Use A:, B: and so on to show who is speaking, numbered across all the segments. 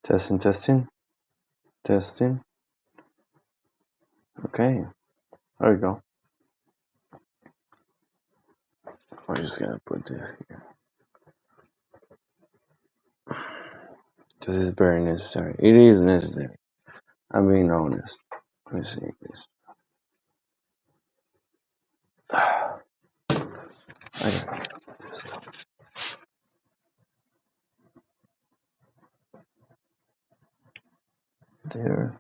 A: Testing, testing, testing. Okay, there we go. I'm just gonna put this here. This is very necessary. It is necessary. I'm being honest. Let me see this. Okay. There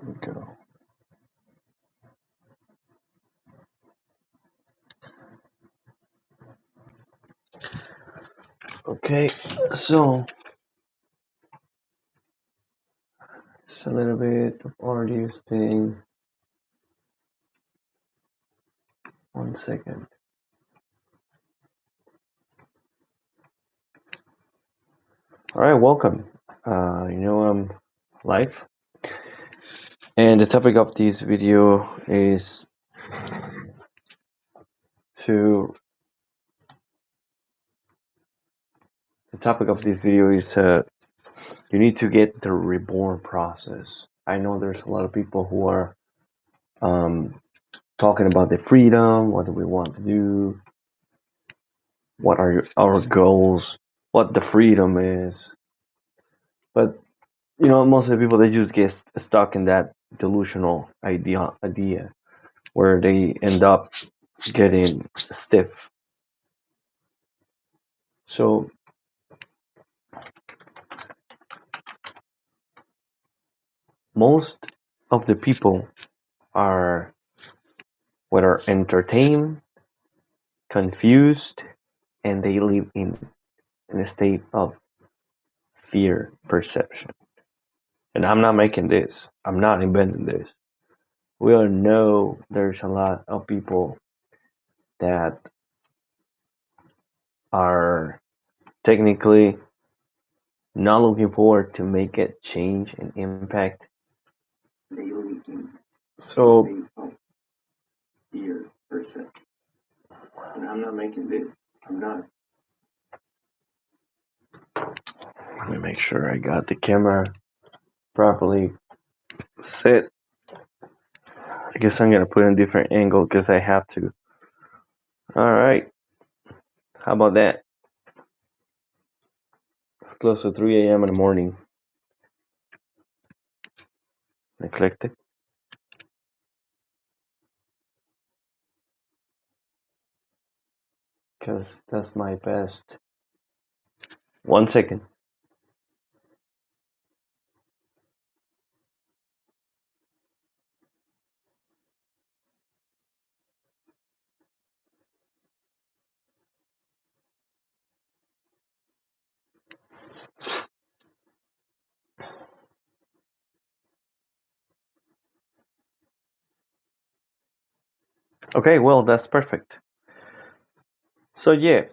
A: we go. Okay, so it's a little bit of arduous thing. 1 second. All right, welcome. I'm live, and the topic of this video is to. The topic of this video is you need to get the reborn process. I know there's a lot of people who are talking about the freedom, what do we want to do, what are our goals, what the freedom is. But most of the people, they just get stuck in that delusional idea where they end up getting stiff. So most of the people are whether entertained, confused, and they live in a state of fear perception. And I'm not making this. I'm not inventing this. We all know there's a lot of people that are technically not looking forward to make a change and impact. So fear perception. And I'm not making this. I'm not. Let me make sure I got the camera properly set. I guess I'm gonna put in a different angle because I have to. All right. How about that? It's close to 3 a.m. in the morning. I clicked it. Because that's my best. 1 second. Okay, well, that's perfect. So yeah,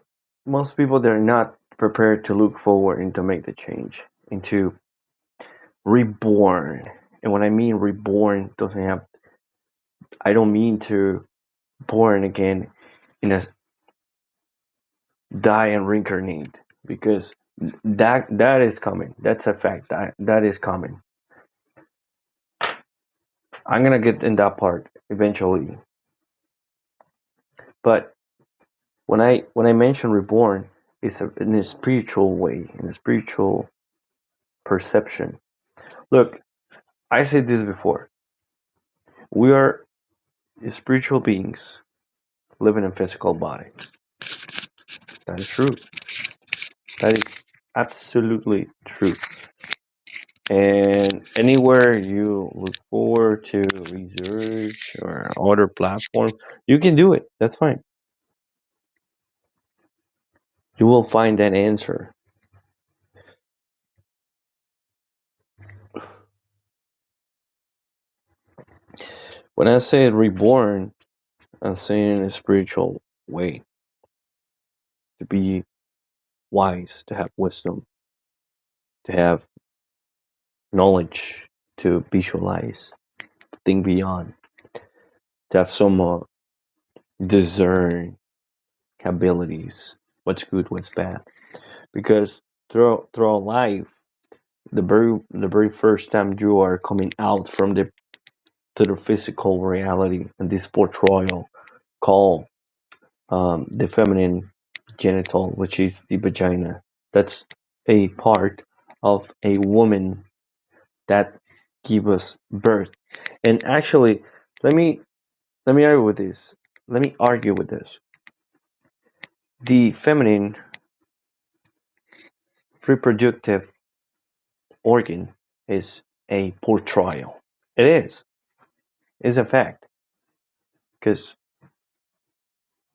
A: most people, they're not prepared to look forward and to make the change into reborn. And when I mean reborn, doesn't have. I don't mean to born again in a die and reincarnate, because that is coming. That's a fact. That is coming. I'm gonna get in that part eventually. But when I mention reborn, it's in a spiritual way, in a spiritual perception. Look, I said this before. We are spiritual beings living in physical body. That is true. That is absolutely true. And anywhere you look forward to research or other platform, you can do it. That's fine. You will find that answer. When I say reborn, I'm saying in a spiritual way. To be wise, to have wisdom, to have knowledge, to visualize, to think beyond, to have some discern abilities, what's good, what's bad. Because throughout life, the very first time you are coming out from the to the physical reality and this portrayal called the feminine genital, which is the vagina. That's a part of a woman that give us birth. And actually, let me let me argue with this. Let me argue with this. The feminine reproductive organ is a portrayal. It is. It's a fact. Because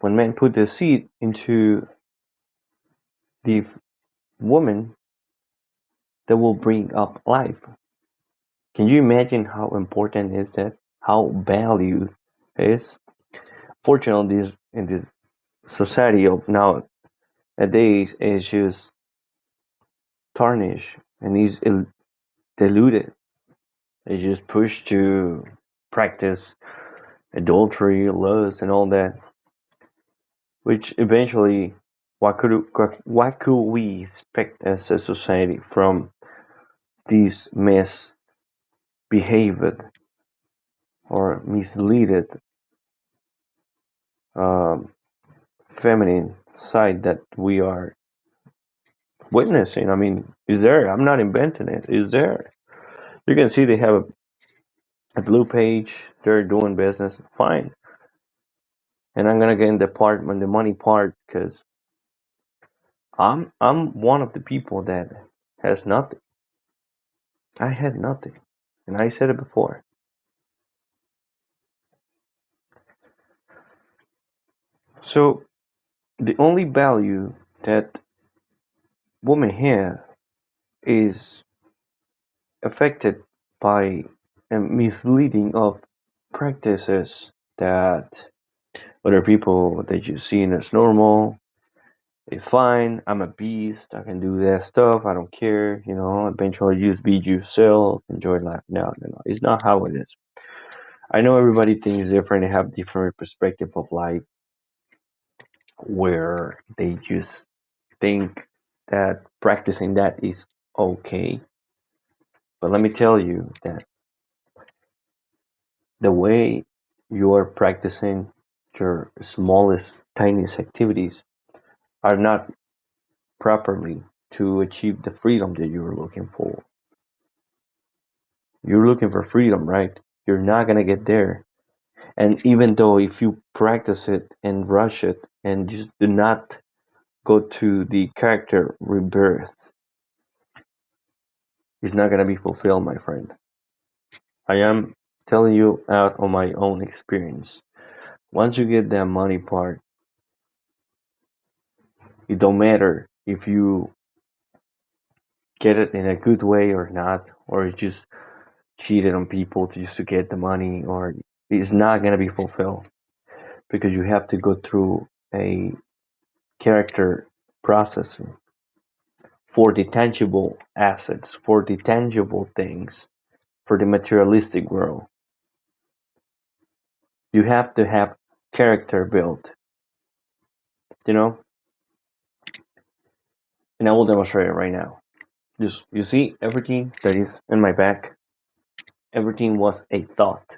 A: when men put the seed into the woman, that will bring up life. Can you imagine how important is that? How valued is? Fortunately, in this society of nowadays, is just tarnished and is diluted. It's just pushed to practice adultery, lust, and all that. Which eventually, what could we expect as a society from these misbehaved or misleaded um, feminine side that we are witnessing? I mean, is there? I'm not inventing it. Is there? You can see they have a blue page. They're doing business. Fine. And I'm gonna get in the money part, because I'm one of the people that has nothing. I had nothing, and I said it before. So the only value that women have is affected by a misleading of practices that other people that you see as normal. It's fine. I'm a beast. I can do that stuff. I don't care. Eventually just be yourself. Enjoy life. No, no, no. It's not how it is. I know everybody thinks different. They have different perspective of life, where they just think that practicing that is okay. But let me tell you that the way you are practicing your smallest, tiniest activities are not properly to achieve the freedom that you're looking for. You're looking for freedom, right? You're not gonna get there. And even though if you practice it and rush it and just do not go to the character rebirth, it's not gonna be fulfilled, my friend. I am telling you out on my own experience. Once you get that money part, it don't matter if you get it in a good way or not, or you just cheated on people just to get the money, or it's not gonna be fulfilled, because you have to go through a character processing for the tangible assets, for the tangible things, for the materialistic world. You have to have character built, you know? And I will demonstrate it right now. Just you see everything that is in my back, everything was a thought.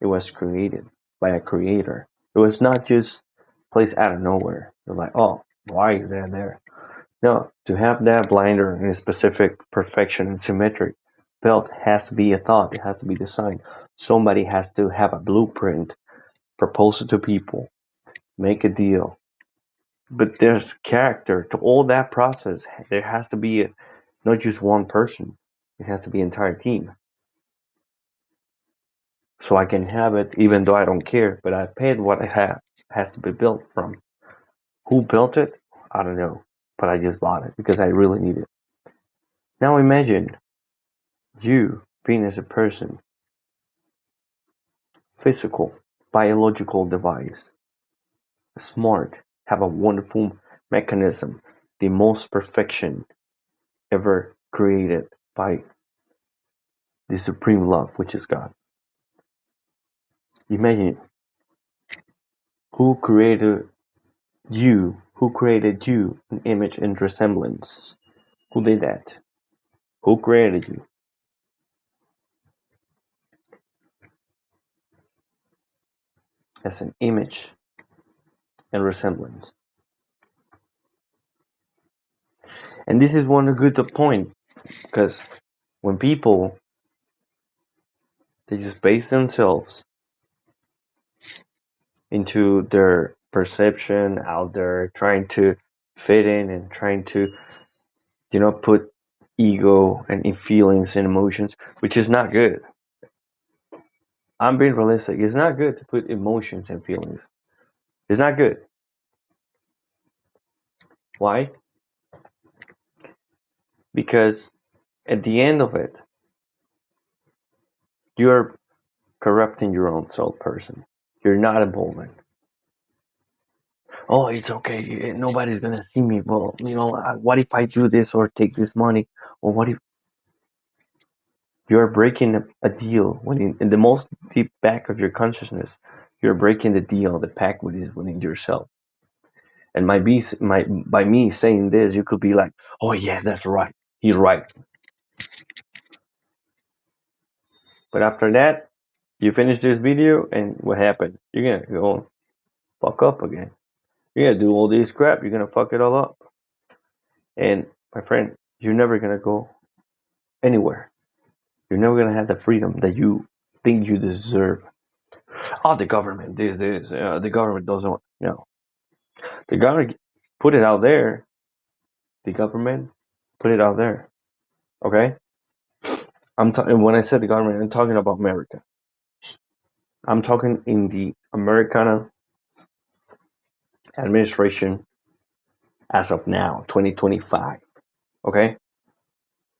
A: It was created by a creator. It was not just placed out of nowhere. You're like, oh, why is that there? No, to have that blinder in a specific perfection and symmetric belt has to be a thought. It has to be designed. Somebody has to have a blueprint, propose it to people, make a deal. But there's character to all that process. There has to be not just one person. It has to be an entire team. So I can have it even though I don't care, but I paid what I have. It has to be built from. Who built it? I don't know. But I just bought it because I really need it. Now imagine you being as a person, physical, biological device, smart, have a wonderful mechanism, the most perfection ever created by the supreme love, which is God. Imagine who created you Who created you an image and resemblance? Who did that? Who created you? As an image and resemblance. And this is one good point, because when people, they just base themselves into their perception out there, trying to fit in and trying to, put ego and feelings and emotions, which is not good. I'm being realistic. It's not good to put emotions and feelings. It's not good. Why? Because at the end of it, you're corrupting your own soul person. You're not evolving. Oh, it's okay. Nobody's gonna see me. Well, what if I do this or take this money? Or what if you're breaking a deal when in the most deep back of your consciousness, you're breaking the deal, the pact within yourself. And by me saying this, you could be like, oh yeah, that's right. He's right. But after that, you finish this video, and what happened? You're gonna go and fuck up again. You're gonna do all this crap. You're gonna fuck it all up. And my friend, you're never gonna go anywhere. You're never gonna have the freedom that you think you deserve. Oh, the government, the government doesn't want. No, the government put it out there. The government put it out there. Okay, I'm talking. When I said the government, I'm talking about America. I'm talking in the Americana administration as of now, 2025. Okay,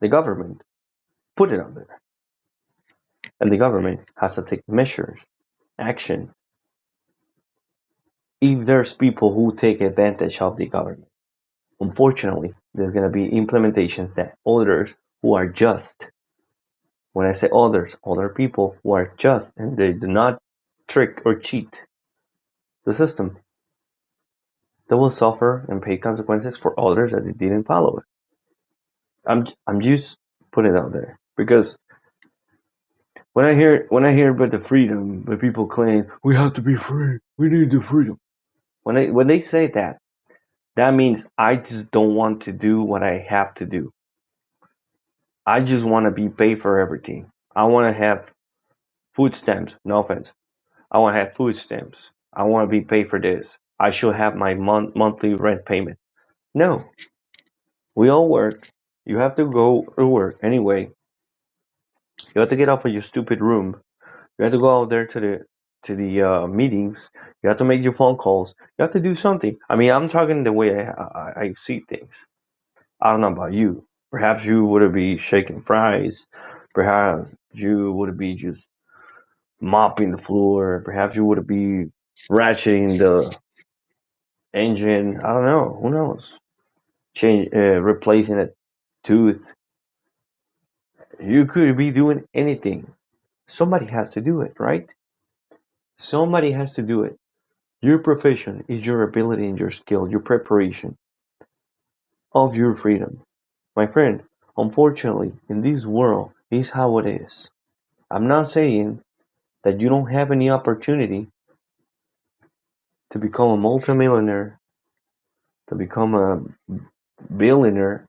A: the government put it out there, and the government has to take measures, action, if there's people who take advantage of the government. Unfortunately, there's going to be implementations that others who are just, when I say others, other people who are just and they do not trick or cheat the system, they will suffer and pay consequences for others that they didn't follow it. I'm just putting it out there, because when I hear about the freedom, when people claim we have to be free, we need the freedom. When they say that, that means I just don't want to do what I have to do. I just want to be paid for everything. I want to have food stamps. No offense. I want to have food stamps. I want to be paid for this. I should have my monthly rent payment. No, we all work. You have to go to work anyway. You have to get off of your stupid room. You have to go out there to the meetings. You have to make your phone calls. You have to do something. I mean, I'm talking the way I see things. I don't know about you. Perhaps you would be shaking fries. Perhaps you would be just mopping the floor. Perhaps you would be ratcheting the engine. I don't know. Who knows? Replacing a tooth. You could be doing anything. Somebody has to do it, right? Somebody has to do it. Your profession is your ability and your skill, your preparation of your freedom. My friend, unfortunately, in this world, is how it is. I'm not saying that you don't have any opportunity to become a multimillionaire, to become a billionaire,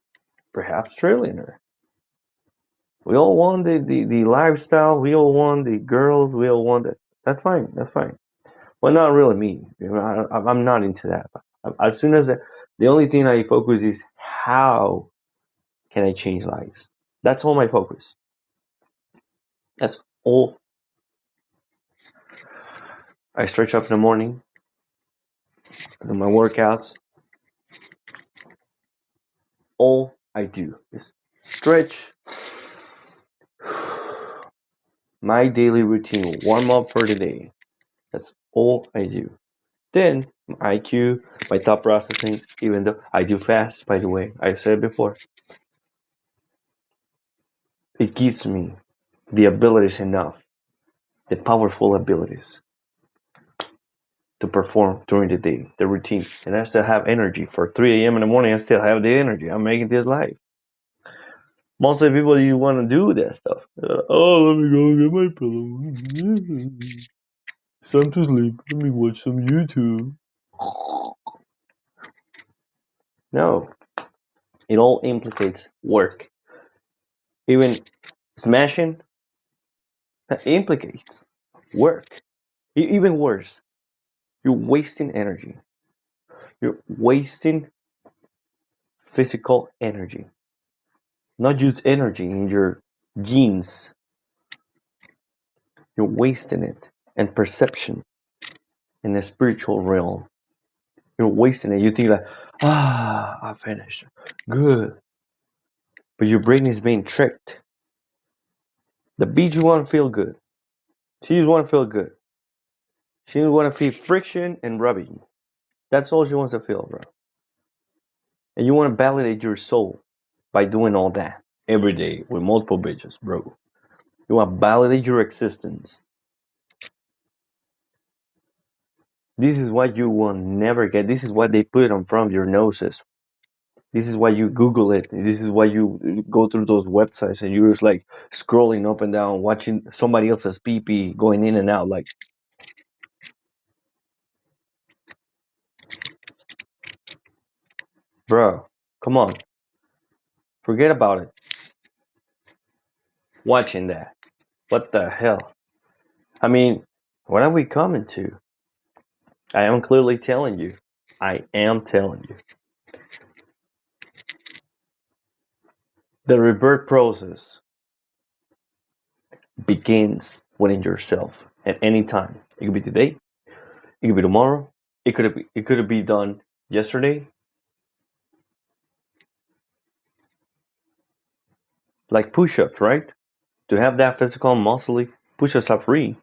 A: perhaps trillionaire. We all want the lifestyle, we all want the girls, we all want it. That's fine, that's fine. Well, not really me. I'm not into that. As soon as the only thing I focus is how can I change lives. That's all my focus. That's all. I stretch up in the morning, I do my workouts. All I do is stretch. My daily routine, warm up for the day. That's all I do. Then my IQ, my thought processing, even though I do fast, by the way, I said before, it gives me the abilities enough, the powerful abilities to perform during the day, the routine. And I still have energy. For 3 a.m. in the morning, I still have the energy. I'm making this live. Most of the people, you want to do that stuff. Oh, let me go get my pillow. It's time to sleep. Let me watch some YouTube. No, it all implicates work. Even smashing implicates work. Even worse, you're wasting energy. You're wasting physical energy. Not just energy in your genes. You're wasting it. And perception in the spiritual realm. You're wasting it. You think like, I finished. Good. But your brain is being tricked. The beach, you want to feel good. She just want to feel good. She want to feel friction and rubbing. That's all she wants to feel, bro. And you want to validate your soul by doing all that every day with multiple bitches, bro. You want to validate your existence. This is what you will never get. This is what they put on front of your noses. This is why you Google it. This is why you go through those websites and you're just like scrolling up and down, watching somebody else's pee going in and out. Like, bro, come on. Forget about it. Watching that. What the hell? I mean, what are we coming to? I am clearly telling you. I am telling you. The rebirth process begins within yourself at any time. It could be today. It could be tomorrow. It could be done yesterday. Like push-ups, right? To have that physical muscle, push-ups are free.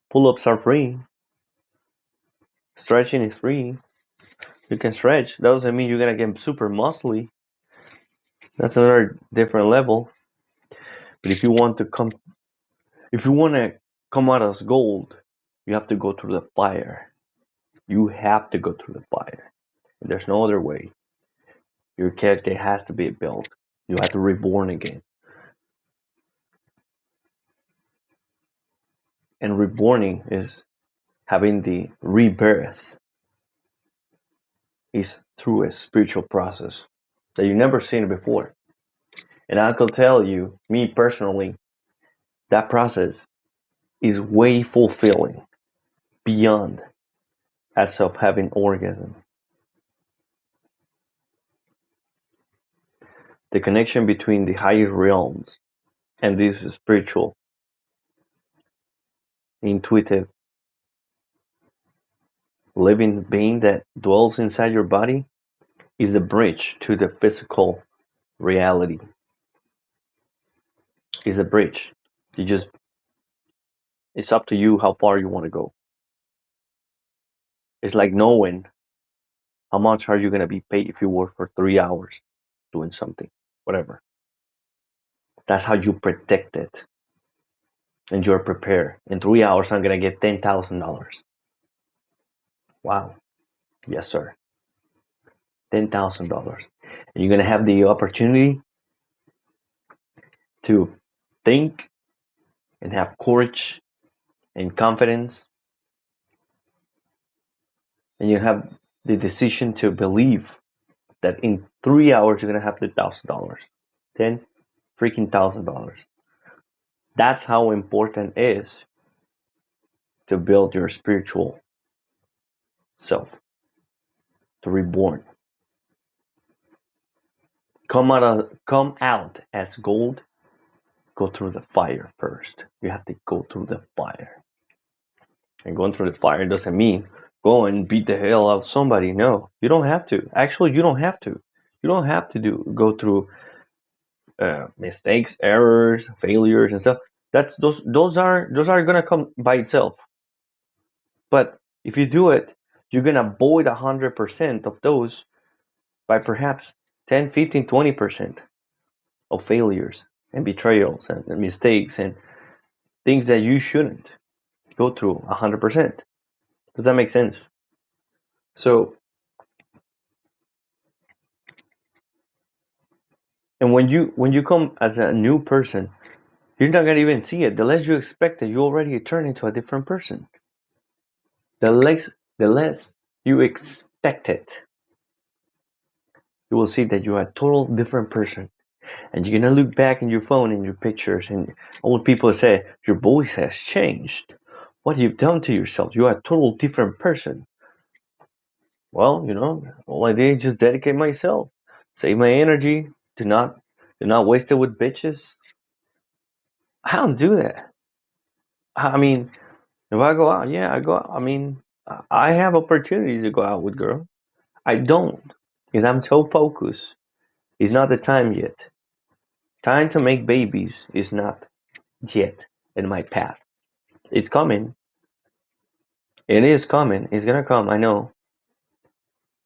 A: Pull-ups are free. Stretching is free. You can stretch. That doesn't mean you're gonna get super muscly. That's another different level. But if you want to come out as gold, you have to go through the fire. You have to go through the fire. There's no other way. Your character has to be built. You have to reborn again. And reborning is having the rebirth is through a spiritual process that you've never seen before. And I can tell you, me personally, that process is way fulfilling beyond as of having orgasm. The connection between the higher realms and this spiritual, intuitive, living being that dwells inside your body is the bridge to the physical reality. Is a bridge. It's up to you how far you want to go. It's like knowing how much are you going to be paid if you work for 3 hours doing something, whatever. That's how you predict it. And you're prepared. In 3 hours, I'm going to get $10,000. Wow. Yes, sir. $10,000. And you're going to have the opportunity to think and have courage and confidence. And you have the decision to believe that in 3 hours, you're going to have $10,000. 10 freaking $1,000. That's how important it is to build your spiritual self, to reborn. Come out as gold. Go through the fire first. You have to go through the fire. And going through the fire doesn't mean go and beat the hell out of somebody. No, you don't have to. Actually, you don't have to. You don't have to go through mistakes, errors, failures, and stuff. Those are gonna come by itself. But if you do it, you're gonna avoid 100% of those by perhaps 10, 15, 20% of failures and betrayals and mistakes and things that you shouldn't go through 100%. Does that make sense? So, and when you come as a new person, you're not gonna even see it. The less you expect it, you already turn into a different person. The less you expect it, you will see that you're a total different person. And you're gonna look back in your phone in your pictures, and old people say your voice has changed. What you've done to yourself? You are a total different person. Well, all I did is just dedicate myself, save my energy, do not waste it with bitches. I don't do that. I mean, if I go out, yeah, I go out. I mean, I have opportunities to go out with girls. I don't, because I'm so focused. It's not the time yet. Time to make babies is not yet in my path. It's coming. It is coming. It's gonna come. I know,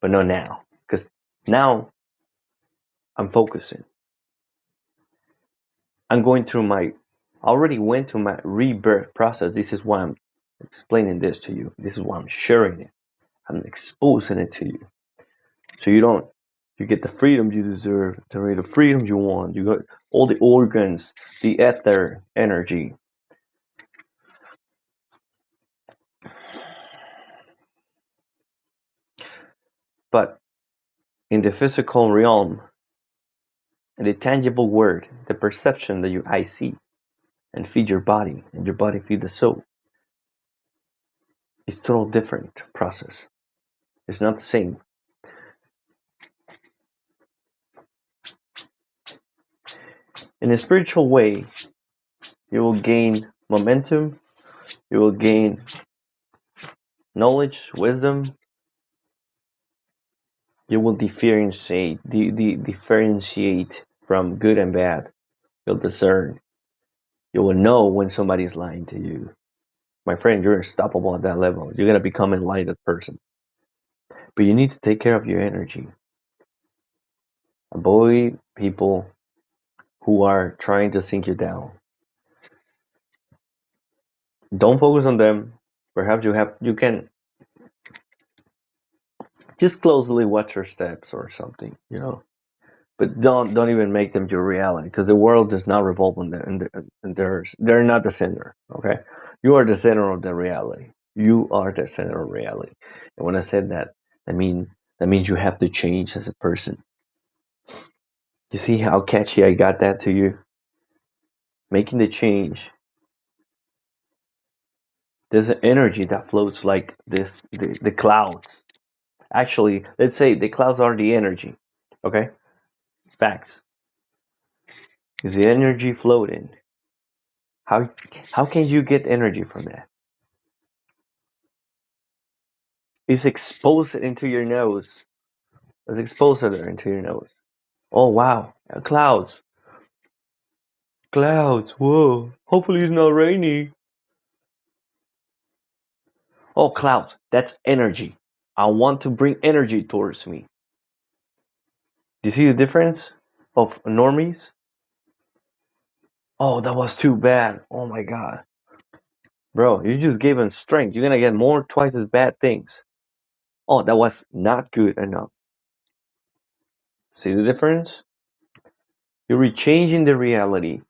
A: but not now. Because now I'm focusing. I'm going through my. I already went through my rebirth process. This is why I'm explaining this to you. This is why I'm sharing it. I'm exposing it to you, so you don't. You get the freedom you deserve, the freedom you want. You got all the organs, the ether, energy. But in the physical realm, in the tangible world, the perception that your eye see and feed your body, and your body feed the soul, is total different process. It's not the same. In a spiritual way, you will gain momentum, you will gain knowledge, wisdom, you will differentiate from good and bad. You'll discern. You will know when somebody's lying to you. My friend, you're unstoppable at that level. You're gonna become an enlightened person. But you need to take care of your energy. Avoid people who are trying to sink you down. Don't focus on them. Perhaps you can just closely watch your steps or something. But don't even make them your reality, because the world does not revolve on them, and they're not the center. Okay, you are the center of the reality. You are the center of reality. And when I said that, I mean that means you have to change as a person. You see how catchy I got that to you? Making the change. There's an energy that floats like this, the clouds. Actually, let's say the clouds are the energy. Okay, facts. Is the energy floating? How how can you get energy from that? It's exposed into your nose. It's exposed there into your nose. Oh wow, clouds, clouds. Whoa. Hopefully it's not rainy. Oh, clouds. That's energy. I want to bring energy towards me. Do you see the difference of normies? Oh, that was too bad. Oh my god, bro, you just gave them strength. You're gonna get more, twice as bad things. Oh, that was not good enough. See the difference? You're changing the reality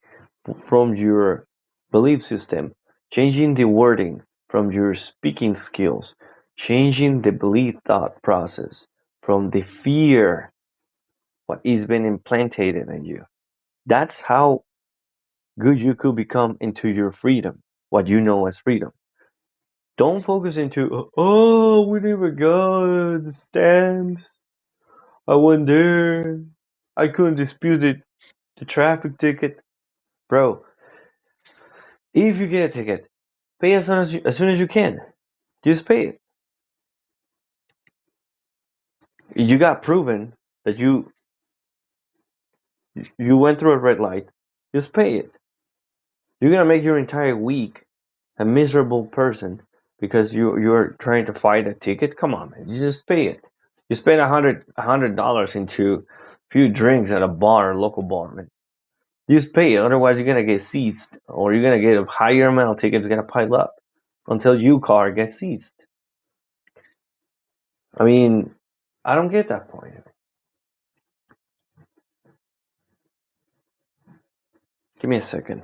A: from your belief system, changing the wording from your speaking skills, changing the belief thought process from the fear what is being implanted in you. That's how good you could become into your freedom, what you know as freedom. Don't focus into, oh, we never got the stamps. I went there. I couldn't dispute it. The traffic ticket. Bro, if you get a ticket, pay as soon as you can. Just pay it. You got proven that you went through a red light. Just pay it. You're gonna make your entire week a miserable person because you're trying to fight a ticket. Come on, man. You just pay it. You spend $100 into a few drinks at a bar, a local bar, man. You just pay it. Otherwise, you're gonna get seized, or you're gonna get a higher amount of tickets gonna pile up until your car gets seized. I mean, I don't get that point. Give me a second.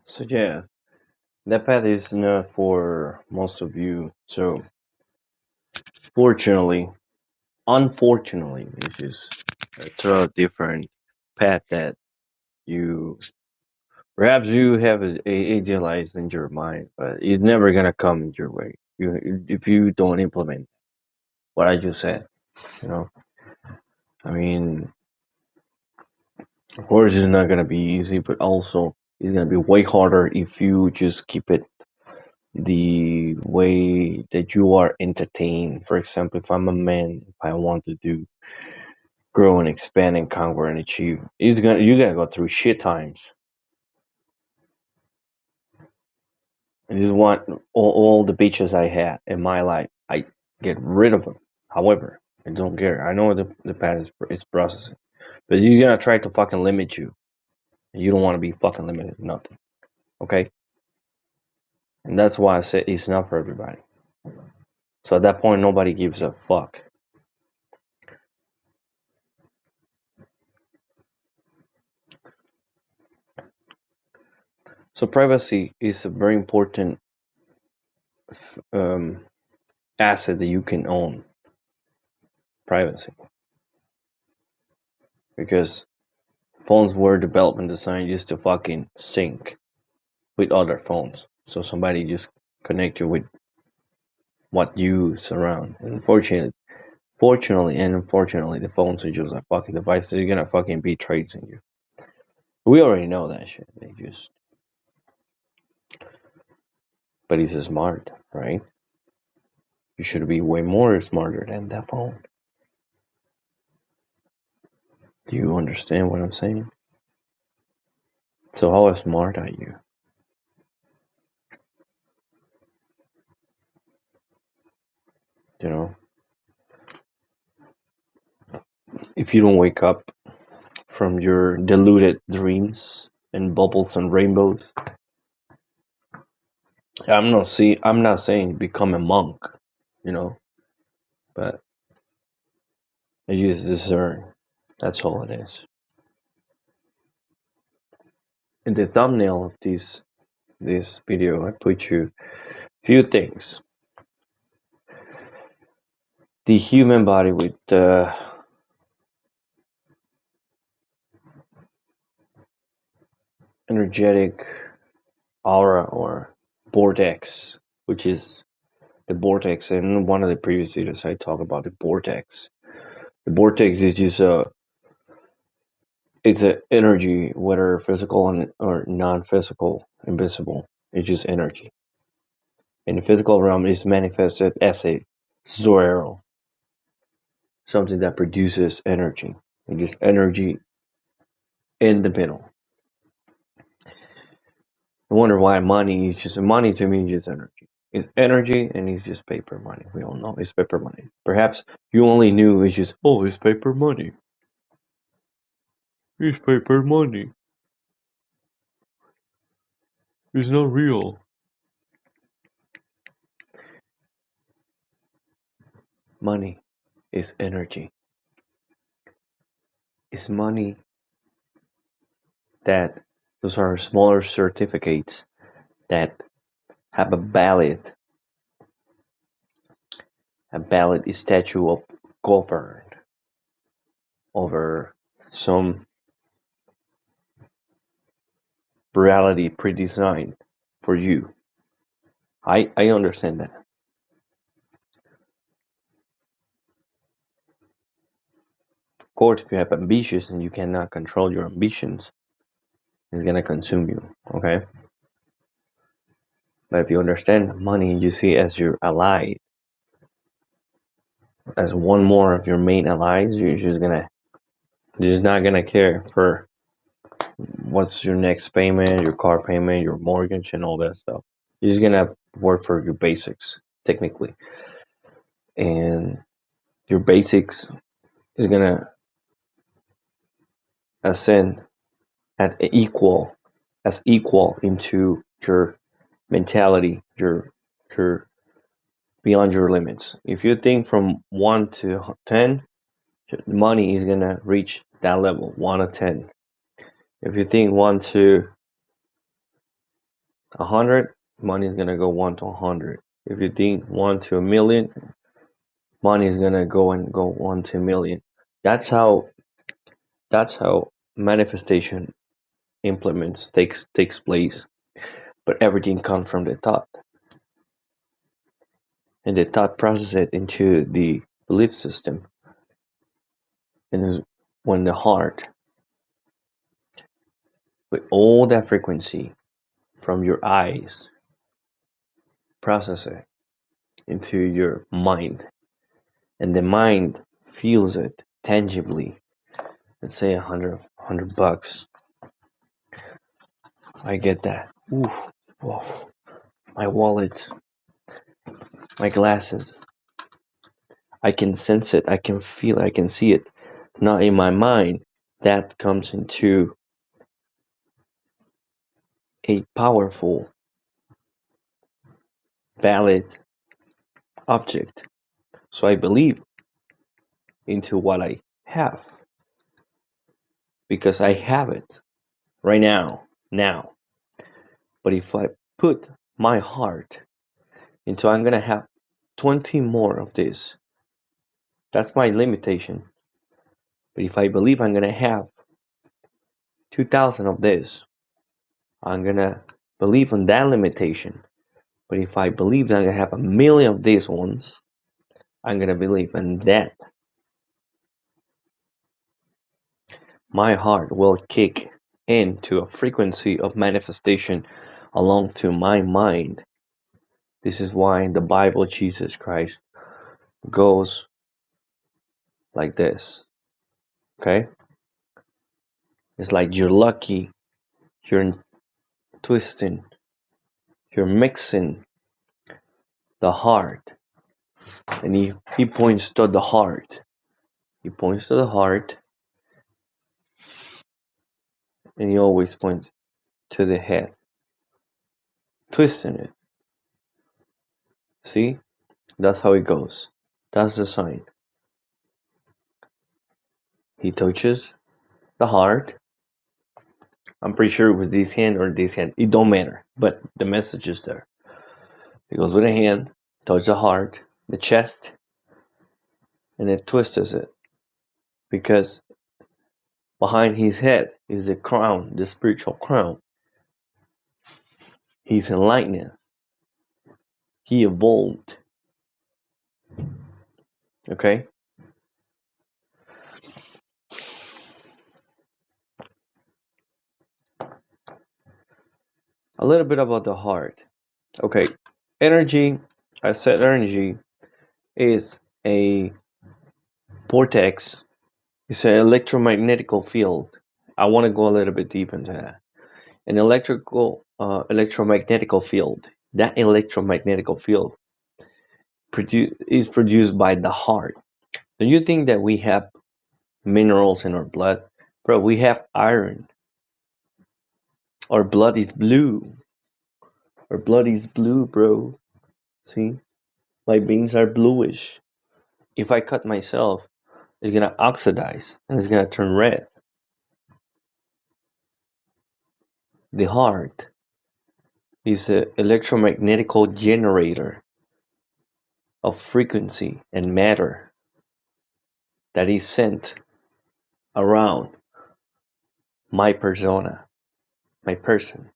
A: So yeah, that path is not for most of you. So fortunately, unfortunately, it's just a different path that you perhaps you have idealized in your mind, but it's never gonna come your way. If you don't implement what I just said, you know. I mean, of course, it's not gonna be easy, but also it's gonna be way harder if you just keep it the way that you are entertained. For example, if I'm a man, if I want to do grow and expand and conquer and achieve, you gotta go through shit times. I just want all the bitches I had in my life. I get rid of them. However, I don't care. I know the path is processing, but you're gonna try to fucking limit you. You don't want to be fucking limited. Nothing. Okay, and that's why I said it's not for everybody. So at that point, nobody gives a fuck. So privacy is a very important um, asset that you can own. Privacy, because phones were developed and designed just to fucking sync with other phones. So somebody just connect you with what you surround. And fortunately and unfortunately, the phones are just a fucking device that are gonna fucking be tracing you. We already know that shit. They just, but he's smart, right? You should be way more smarter than that phone. Do you understand what I'm saying? So how smart are you? You know, if you don't wake up from your deluded dreams and bubbles and rainbows. I'm not saying become a monk, you know, but I use discern. That's all it is. In the thumbnail of this video, I put you few things. The human body with the energetic aura or vortex, which is the vortex. In one of the previous videos, I talk about the vortex. The vortex is just it's an energy, whether physical or non-physical, invisible. It's just energy. In the physical realm, it's manifested as a swirl, something that produces energy. It's just energy in the middle. I wonder why money is just money to me is just energy. It's energy and it's just paper money. We all know it's paper money. Perhaps you only knew it's just it's paper money. It's paper money. It's not real. Money is energy. It's money that those are smaller certificates that have a valid statute of governed over some reality pre-designed for you. I understand that. Of course, if you have ambitions and you cannot control your ambitions, it's gonna consume you, okay? But if you understand money, you see as your ally, as one more of your main allies, you're just not gonna care for what's your next payment, your car payment, your mortgage, and all that stuff. You're just gonna work for your basics, technically, and your basics is gonna ascend at equal into your mentality, your beyond your limits. If you think from 1 to 10, money is gonna reach that level, 1 to 10. If you think 1 to 100, money is gonna go 1 to 100. If you think 1 to a million, money is gonna go 1 to a million. That's how manifestation implements takes place. But everything comes from the thought, and the thought processes it into the belief system. And is when the heart, with all that frequency from your eyes, process it into your mind, and the mind feels it tangibly. Let's say $100. I get that. Oof, oof. My wallet, my glasses. I can sense it. I can feel it. I can see it. Now in my mind, that comes into a powerful, valid object. So I believe into what I have because I have it right now. But if I put my heart into I'm gonna have 20 more of this, that's my limitation. But if I believe I'm gonna have 2,000 of this, I'm gonna believe in that limitation. But if I believe that I'm gonna have 1,000,000 of these ones, I'm gonna believe in that. My heart will kick into a frequency of manifestation along to my mind. This is why in the Bible Jesus Christ goes like this. Okay? It's like you're lucky, you're twisting, you're mixing the heart. And he points to the heart. He points to the heart and he always points to the head, twisting it. See? That's how it goes. That's the sign. He touches the heart. I'm pretty sure it was this hand or this hand. It don't matter, but the message is there. He goes with a hand, touches the heart, the chest, and it twists it because behind his head is the crown, the spiritual crown. He's enlightened. He evolved. Okay? A little bit about the heart. Okay. Energy, I said energy is a vortex. It's an electromagnetical field. I want to go a little bit deep into that. An electromagnetical field. That electromagnetical field is produced by the heart. Do you think that we have minerals in our blood? Bro, we have iron. Our blood is blue. Our blood is blue, bro. See? My veins are bluish. If I cut myself, it's gonna oxidize and it's gonna turn red. The heart is an electromagnetical generator of frequency and matter that is sent around my persona, my person.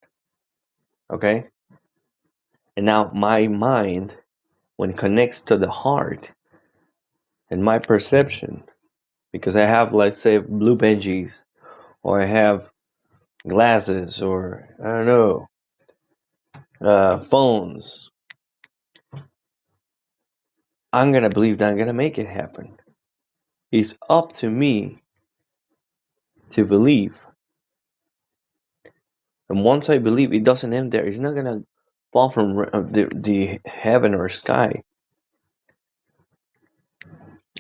A: Okay? And now my mind, when it connects to the heart and my perception, because I have, let's say, blue Benjis, or I have glasses, or I don't know, phones, I'm gonna believe that I'm gonna make it happen. It's up to me to believe. And once I believe, it doesn't end there. It's not gonna fall from the heaven or sky.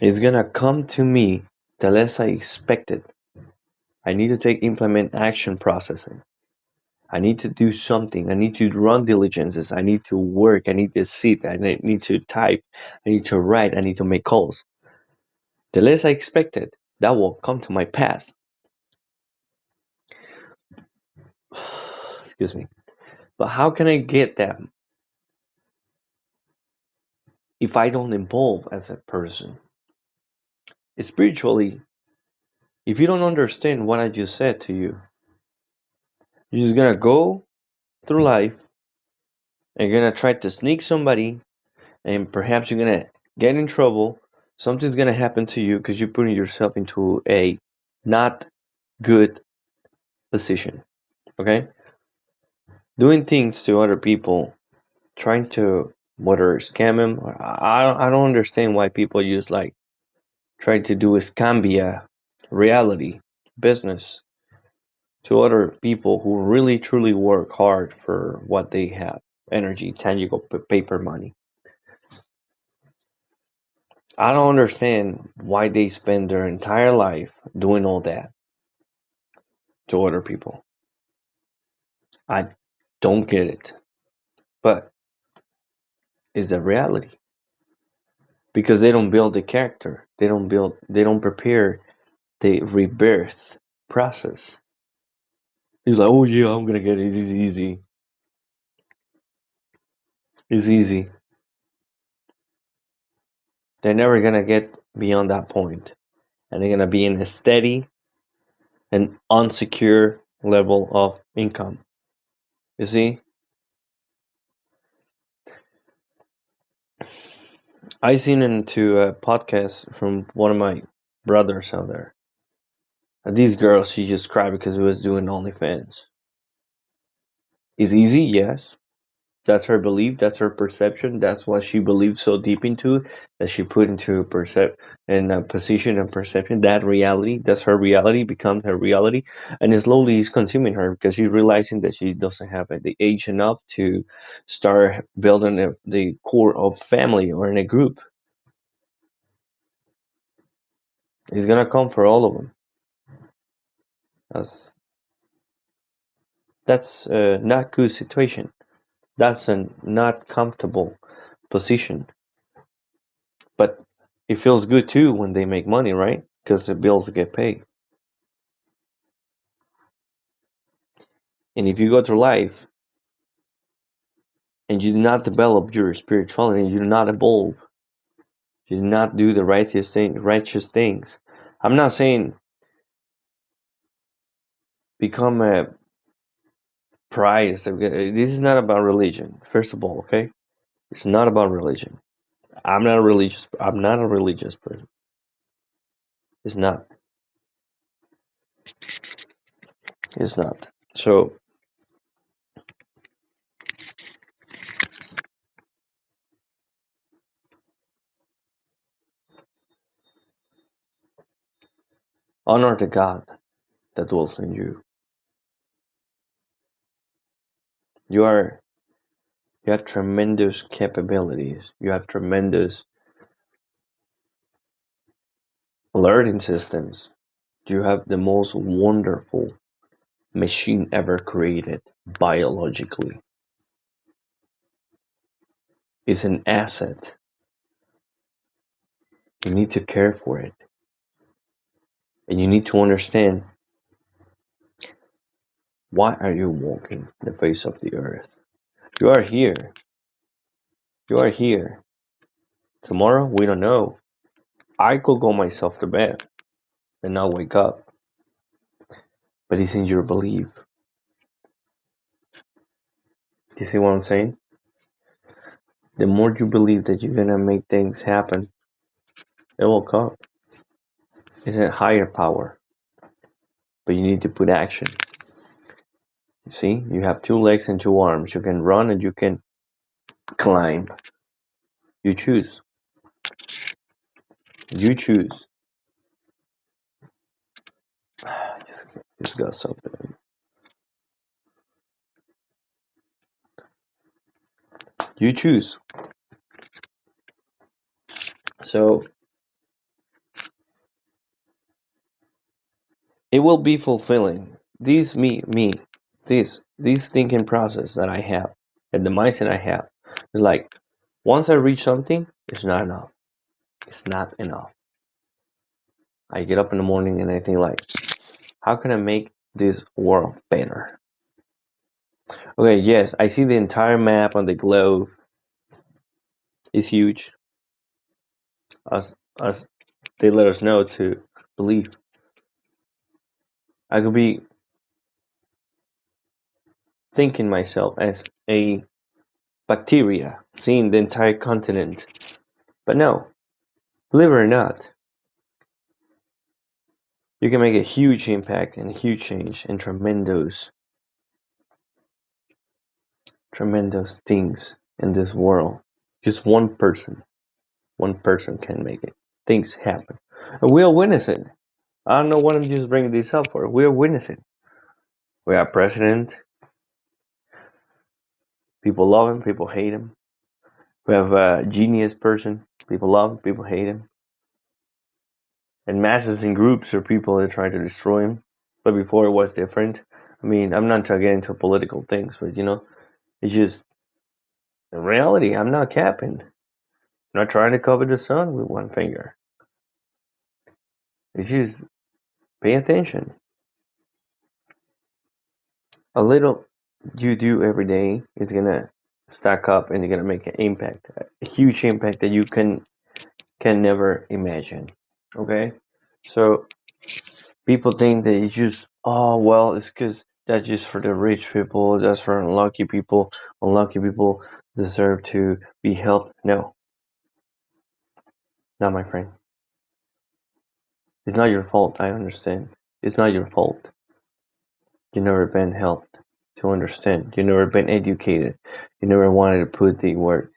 A: It's gonna come to me the less I expect it. I need to implement action processing. I need to do something. I need to run diligences. I need to work. I need to sit. I need to type. I need to write. I need to make calls. The less I expect it, that will come to my path. Excuse me. But how can I get that if I don't evolve as a person? Spiritually, if you don't understand what I just said to you, you're just gonna go through life and you're gonna try to sneak somebody, and perhaps you're gonna get in trouble. Something's gonna happen to you because you're putting yourself into a not good position. Okay? Doing things to other people, trying to whether scam them. I don't understand why people use like trying to do a scambia reality business to other people who really truly work hard for what they have: energy, tangible paper money. I don't understand why they spend their entire life doing all that to other people. I don't get it. But it's the reality. Because they don't build the character. They don't prepare the rebirth process. He's like, oh yeah, I'm gonna get it. It's easy. It's easy. They're never gonna get beyond that point. And they're gonna be in a steady and unsecure level of income. You see? I seen into a podcast from one of my brothers out there. These girls, she just cried because it was doing OnlyFans. Is easy? Yes. That's her belief. That's her perception. That's what she believes so deep into that she put into in a position of perception. That reality, that's her reality, becomes her reality, and it slowly is consuming her because she's realizing that she doesn't have the age enough to start building the core of family or in a group. It's gonna come for all of them. That's That's a not good situation. That's a not comfortable position. But it feels good too when they make money, right? Because the bills get paid. And if you go through life and you do not develop your spirituality, you do not evolve, you do not do the righteous things. I'm not saying become a prize. This is not about religion, first of all, okay? It's not about religion. I'm not a religious person. It's not. It's not. So honor the God that dwells in you. You are you have tremendous capabilities. You have tremendous learning systems. You have the most wonderful machine ever created biologically. It's an asset. You need to care for it. And you need to understand, why are you walking the face of the earth? You are here. You are here. Tomorrow, we don't know. I could go myself to bed and not wake up. But it's in your belief. You see what I'm saying? The more you believe that you're gonna make things happen, it will come. It's a higher power. But you need to put action. You see, you have 2 legs and 2 arms. You can run and you can climb. You choose. You choose. Just got something. You choose. So it will be fulfilling. This thinking process that I have and the mindset I have is like, once I reach something, it's not enough. It's not enough. I get up in the morning and I think like, how can I make this world better? Okay, yes, I see the entire map on the globe. It's huge. Us they let us know to believe. I could be thinking myself as a bacteria, seeing the entire continent. But no, believe it or not, you can make a huge impact and a huge change and tremendous things in this world. Just one person can make it. Things happen. And we are witnessing. I don't know what I'm just bringing this up for. We are witnessing. We have president. People love him. People hate him. We have a genius person. People love him. People hate him. And masses and groups of people that try to destroy him. But before it was different. I mean, I'm not trying to get into political things, but it's just, in reality, I'm not capping. I'm not trying to cover the sun with one finger. It's just, pay attention. A little you do every day is gonna stack up and you're gonna make an impact, a huge impact that you can never imagine. Okay, so people think that it's just, oh well, it's because that's just for the rich people, that's for unlucky people. Unlucky people deserve to be helped. No, not my friend. It's not your fault. I understand. It's not your fault. You never been helped to understand. You never been educated. You never wanted to put the work.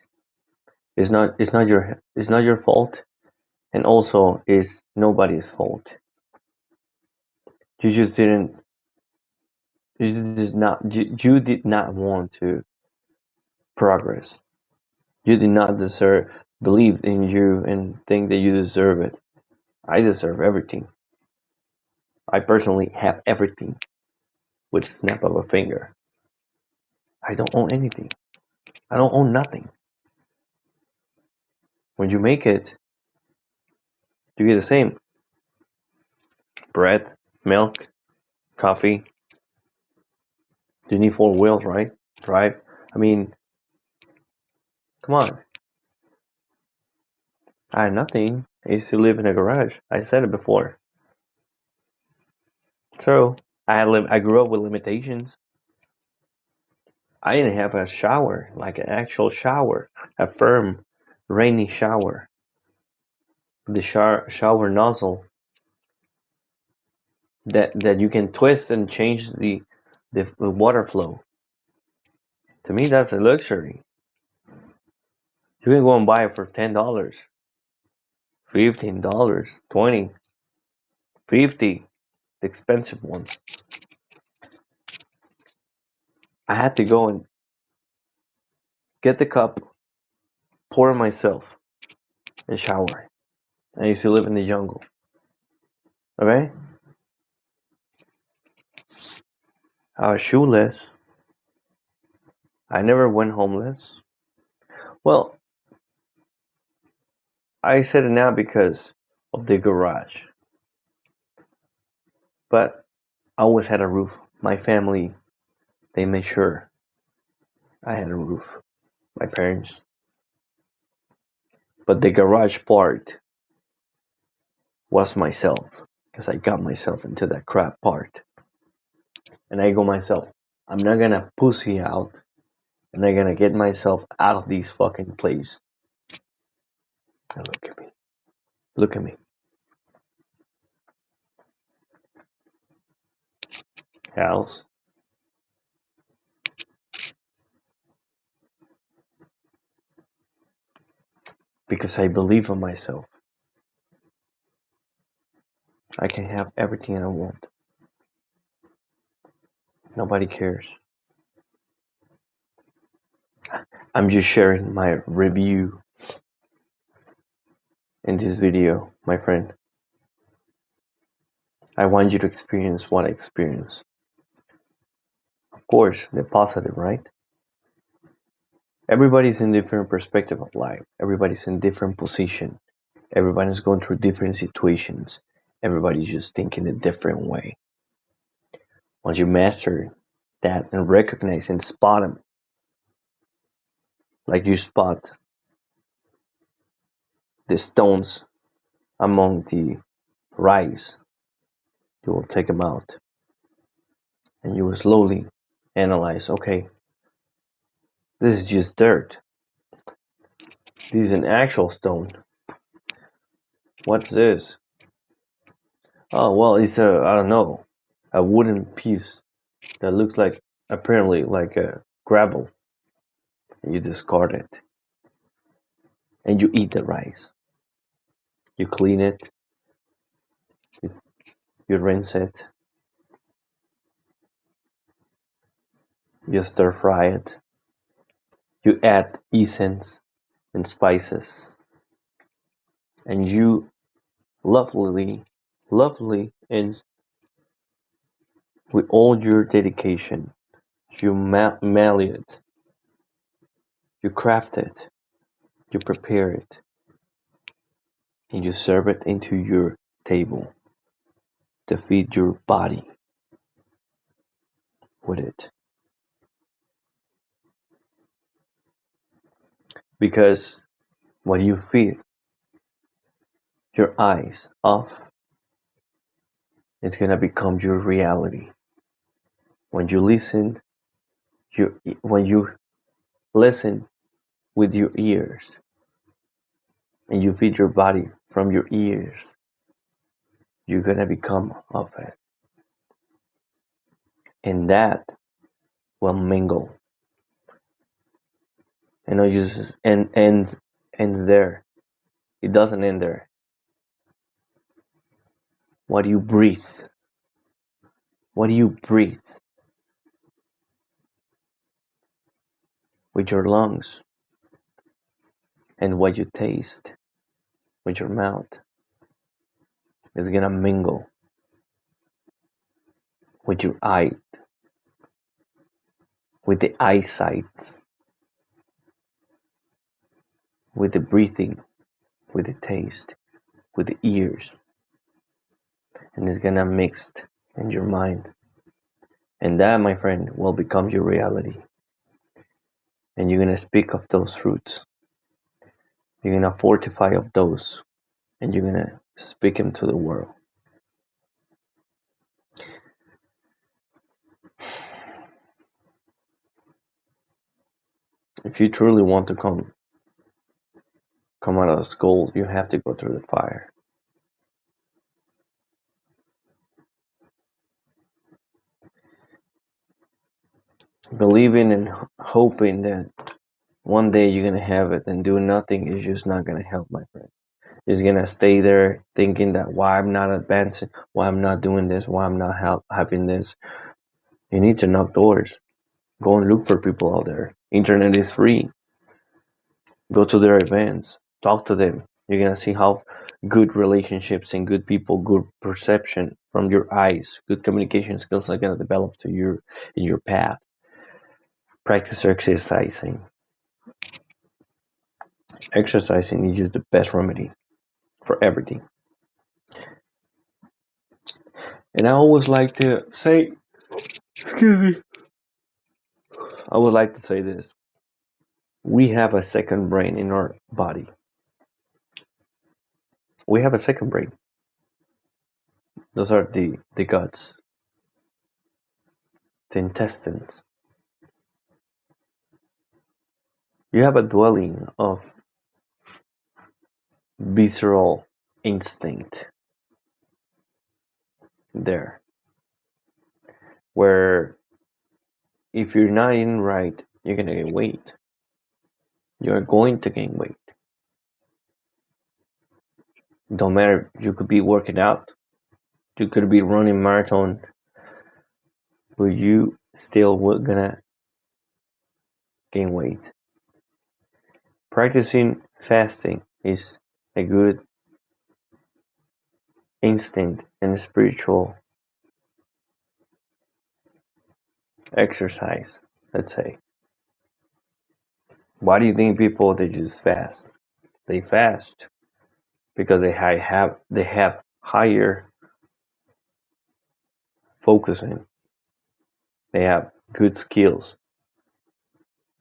A: It's not your fault, and also it's nobody's fault. You just didn't. You did not want to progress. You did not believe in you and think that you deserve it. I deserve everything. I personally have everything with a snap of a finger. I don't own anything. I don't own nothing. When you make it, you get the same. Bread, milk, coffee. You need 4 wheels, right? Drive. I mean, come on. I had nothing. I used to live in a garage. I said it before. So I grew up with limitations. I didn't have a shower, like an actual shower, a firm, rainy shower. The shower nozzle that you can twist and change the water flow. To me, that's a luxury. You can go and buy it for $10, $15, 20, 50, the expensive ones. I had to go and get the cup, pour it myself, and shower. I used to live in the jungle. Okay? I was shoeless. I never went homeless. Well, I said it now because of the garage. But I always had a roof. My family, they made sure I had a roof. My parents. But the garage part was myself. Because I got myself into that crap part. And I go myself, I'm not gonna pussy out. And I'm gonna get myself out of this fucking place. And look at me. Look at me. House. Because I believe in myself. I can have everything I want. Nobody cares. I'm just sharing my review in this video, my friend. I want you to experience what I experience. Of course, the positive, right? Everybody's in different perspective of life. Everybody's in different position. Everybody's going through different situations. Everybody's just thinking a different way. Once you master that and recognize and spot them, like you spot the stones among the rice, you will take them out and you will slowly analyze, okay, this is just dirt. This is an actual stone. What's this? Oh, well, it's I don't know, a wooden piece that looks like, apparently, like a gravel. And you discard it. And you eat the rice. You clean it. You rinse it. You stir fry it. You add essence and spices. And you lovely, and with all your dedication, you mail it. You craft it. You prepare it. And you serve it into your table to feed your body with it. Because what you feed your eyes off, it's gonna become your reality. When you listen, when you listen with your ears, and you feed your body from your ears, you're gonna become of it, and that will mingle. And it just ends there. It doesn't end there. What do you breathe? What do you breathe? With your lungs. And what you taste with your mouth is gonna mingle with your eye. with the eyesight, with the breathing, with the taste, with the ears, and it's gonna mix in your mind. And that, my friend, will become your reality. And you're gonna speak of those fruits. You're gonna fortify of those, and you're gonna speak them to the world. If you truly want to come out of school, you have to go through the fire. Believing and hoping that one day you're gonna have it and doing nothing is just not gonna help, my friend. You're gonna stay there thinking that why I'm not advancing, why I'm not doing this, why I'm not having this. You need to knock doors. Go and look for people out there. Internet is free. Go to their events. Talk to them. You're gonna see how good relationships and good people, good perception from your eyes, good communication skills are gonna develop to your in your path. Practice exercising. Exercising is just the best remedy for everything. And I always like to say, excuse me, I would like to say this. We have a second brain in our body. We have a second brain. Those are the guts, the intestines. You have a dwelling of visceral instinct there, where if you're not eating right, you're gonna gain weight. You're going to gain weight. Don't matter. You could be working out. You could be running marathon, but you still gonna gain weight. Practicing fasting is a good instinct and spiritual exercise, let's say. Why do you think people they just fast? They fast because they have higher focusing. They have good skills.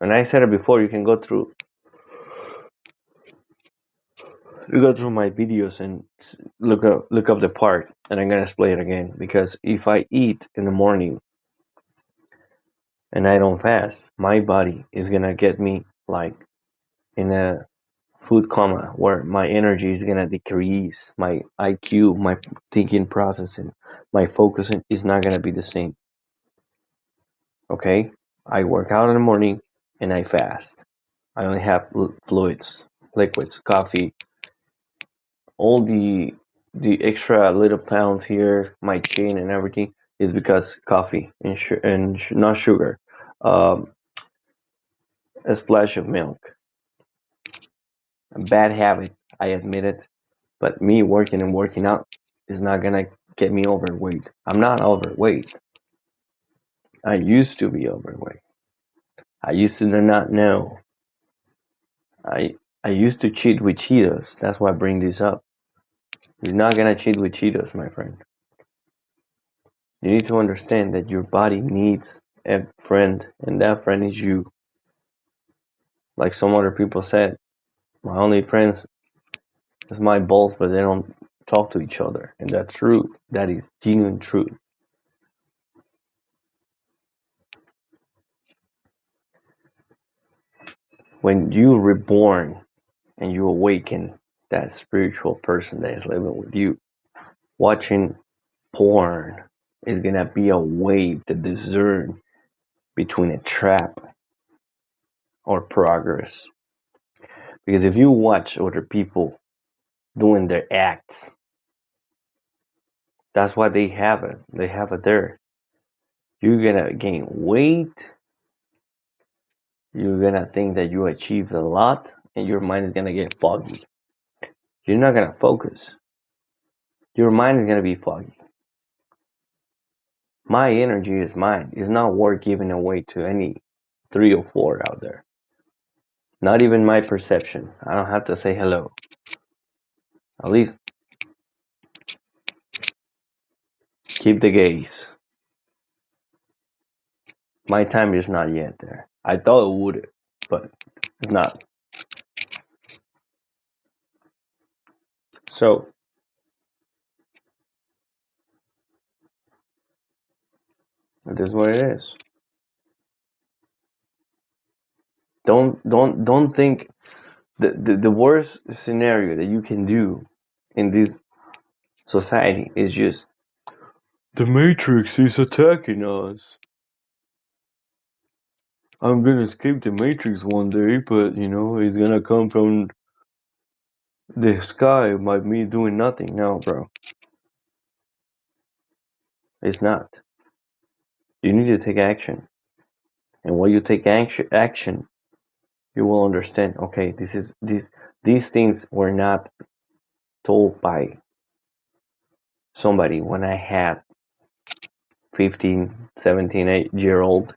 A: And I said it before, you go through my videos and look up the part, and I'm gonna explain it again. Because if I eat in the morning and I don't fast, my body is gonna get me like in a food coma where my energy is gonna decrease, my IQ, my thinking processing, my focusing is not gonna be the same. Okay, I work out in the morning and I fast. I only have fluids, liquids, coffee, all the extra little pounds here, my chain and everything is because coffee and not sugar. Um, a splash of milk. A bad habit, I admit it, but me working and working out is not gonna get me overweight. I'm not overweight. I used to be overweight. I used to not know. I I used to cheat with Cheetos. That's why I bring this up. You're not gonna cheat with Cheetos, my friend. You need to understand that your body needs a friend, and that friend is you. Like some other people said, my only friends is my balls, but they don't talk to each other. And that's true. That is genuine truth. When you reborn and you awaken that spiritual person that is living with you, watching porn is gonna be a way to discern between a trap or progress. Because if you watch other people doing their acts, that's why they have it. They have it there. You're gonna gain weight. You're gonna think that you achieved a lot, and your mind is gonna get foggy. You're not gonna focus. Your mind is gonna be foggy. My energy is mine. It's not worth giving away to 3 or 4 out there. Not even my perception. I don't have to say hello. At least keep the gaze. My time is not yet there. I thought it would, but it's not. So it is what it is. Don't think the worst scenario that you can do in this society is just the Matrix is attacking us. I'm gonna escape the Matrix one day, but it's gonna come from the sky by me doing nothing. No, bro. It's not. You need to take action. And when you take action, you will understand, okay, these things were not told by somebody when I had 15, 17, 8-year old.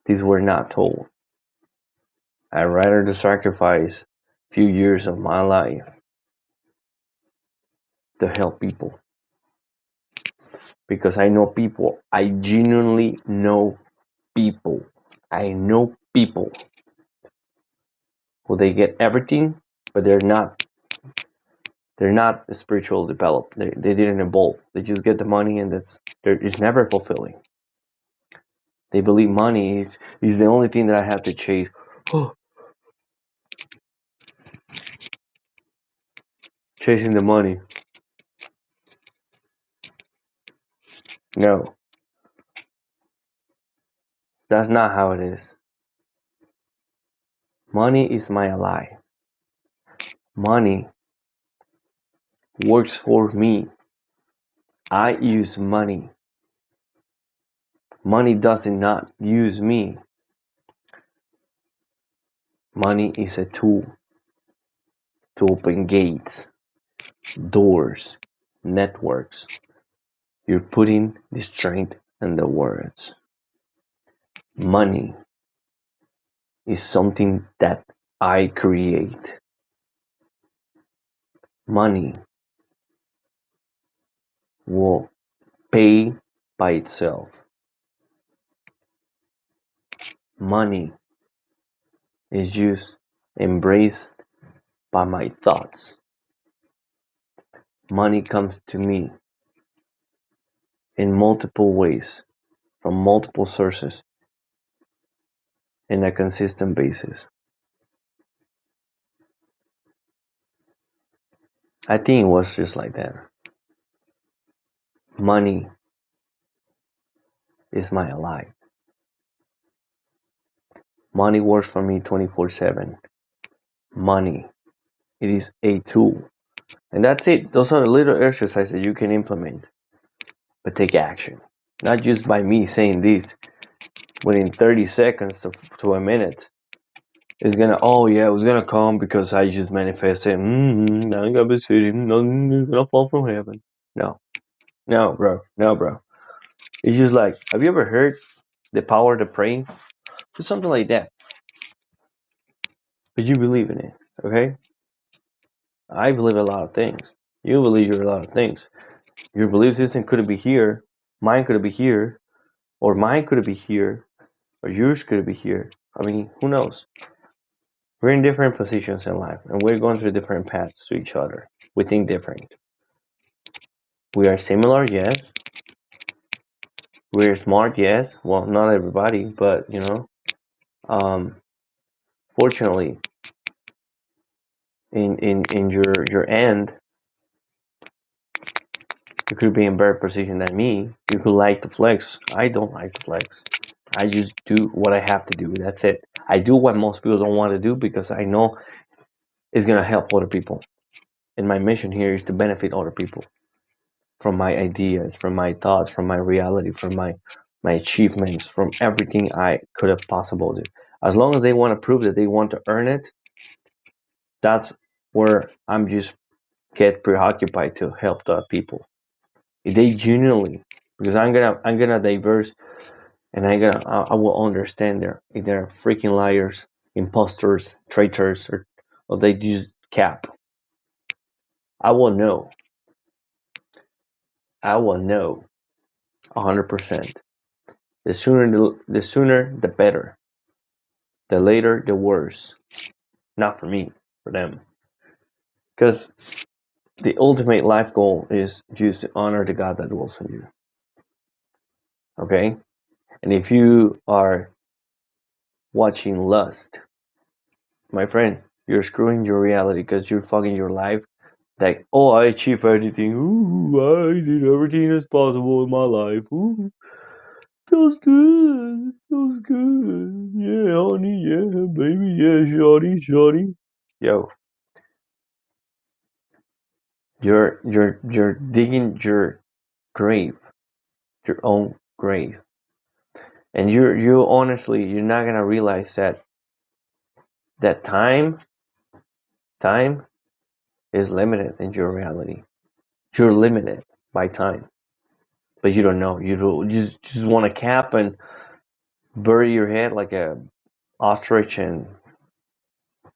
A: These were not told. I'd rather to sacrifice a few years of my life to help people. Because I know people. I genuinely know people. I know people who they get everything, but they're not spiritual developed. They didn't evolve. They just get the money, and it's never fulfilling. They believe money is the only thing that I have to chase. Chasing the money. No. That's not how it is. Money is my ally. Money works for me. I use money. Money does not use me. Money is a tool to open gates, doors, networks. You're putting the strength in the words. Money is something that I create. Money will pay by itself. Money is just embraced by my thoughts. Money comes to me in multiple ways, from multiple sources, in a consistent basis. I think it was just like that. Money is my ally. Money works for me 24/7. Money, it is a tool. And that's it. Those are the little exercises that you can implement. But take action. Not just by me saying this. Within 30 seconds to a minute, it's gonna, oh yeah, it was gonna come because I just manifested. Now I'm gonna be sitting, nothing's gonna fall from heaven. No. No, bro. No, bro. It's just like, have you ever heard the power of the praying? It's something like that. But you believe in it, okay? I believe a lot of things. You believe a lot of things. Your belief system could be here, mine could be here, or mine could be here, or yours could be here. I mean, who knows? We're in different positions in life, and we're going through different paths to each other. We think different. We are similar, yes. We're smart, yes. Well, not everybody, but fortunately, in your end, you could be in better position than me. You could like to flex. I don't like to flex. I just do what I have to do. That's it. I do what most people don't want to do because I know it's gonna help other people. And my mission here is to benefit other people from my ideas, from my thoughts, from my reality, from my achievements, from everything I could have possibly do. As long as they want to prove that they want to earn it, that's where I'm just get preoccupied to help the people. If they genuinely, because I'm gonna diverse and I will understand if they're freaking liars, imposters, traitors, or they just cap. I will know. I will know 100%. The sooner the better. The later the worse. Not for me, for them. Because the ultimate life goal is just to honor the God that dwells in you. Okay? And if you are watching lust, my friend, you're screwing your reality because you're fucking your life. Like, oh, I achieved everything. Ooh, I did everything that's possible in my life. Ooh, feels good. Feels good. Yeah, honey. Yeah, baby. Yeah, shawty, shawty. Yo, you're digging your grave, your own grave, and you honestly, you're not gonna realize that time is limited in your reality. You're limited by time, but you don't know. You don't, just want to cap and bury your head like a ostrich and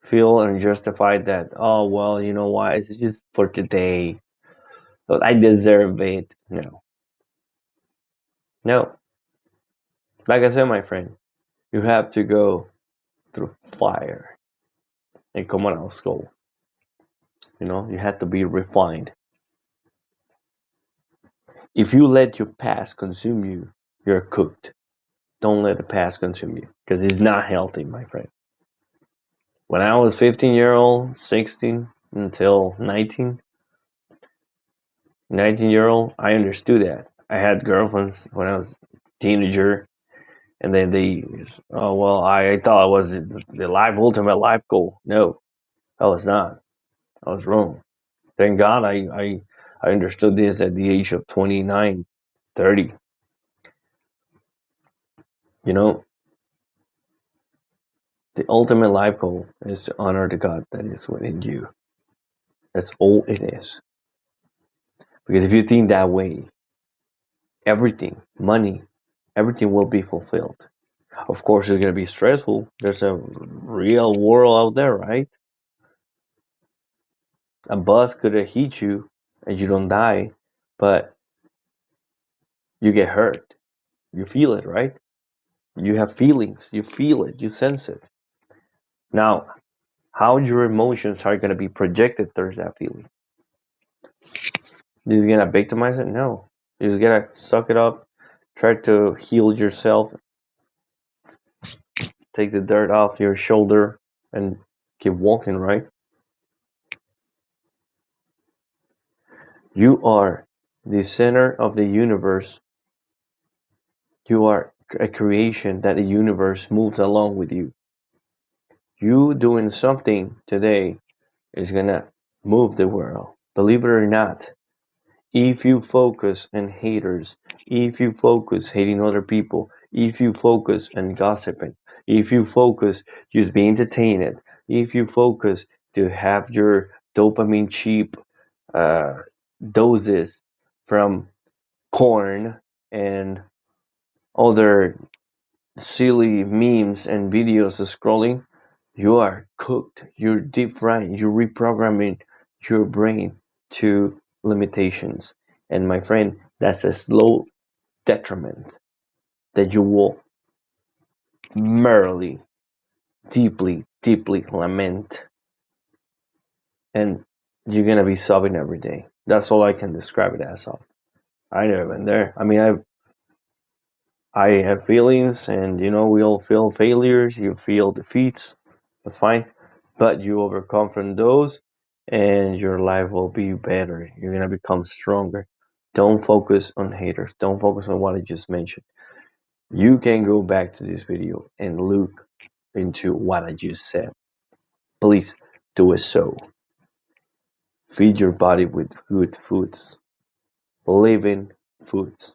A: feel and justify that. Oh well, you know what? It's just for today. So I deserve it. No, no. Like I said, my friend, you have to go through fire and come on, else go. You know, you have to be refined. If you let your past consume you, you're cooked. Don't let the past consume you because it's not healthy, my friend. When I was 15-year-old, 16 until 19-year-old, I understood that. I had girlfriends when I was teenager, and then oh well, I thought it was the ultimate life goal. No, I was not. I was wrong. Thank God I understood this at the age of 29, 30. You know, the ultimate life goal is to honor the God that is within you. That's all it is. Because if you think that way, everything, money, everything will be fulfilled. Of course, it's going to be stressful. There's a real world out there, right? A bus could have hit you and you don't die, but you get hurt. You feel it, right? You have feelings. You feel it. You sense it. Now, how your emotions are going to be projected towards that feeling? You're going to victimize it? No. You're going to suck it up, try to heal yourself, take the dirt off your shoulder, and keep walking, right? You are the center of the universe. You are a creation that the universe moves along with you. You doing something today is gonna move the world. Believe it or not, if you focus on haters, if you focus hating other people, if you focus on gossiping, if you focus just being entertained, if you focus to have your dopamine cheap uh, doses from corn and other silly memes and videos scrolling, you are cooked. You're deep frying. You're reprogramming your brain to limitations. And my friend, that's a slow detriment that you will merely, deeply, deeply lament. And you're gonna be sobbing every day. That's all I can describe it as of. I never been there. I mean, I have feelings, and we all feel failures. You feel defeats. That's fine, but you overcome from those, and your life will be better. You're gonna become stronger. Don't focus on haters. Don't focus on what I just mentioned. You can go back to this video and look into what I just said. Please do it so. Feed your body with good foods, living foods.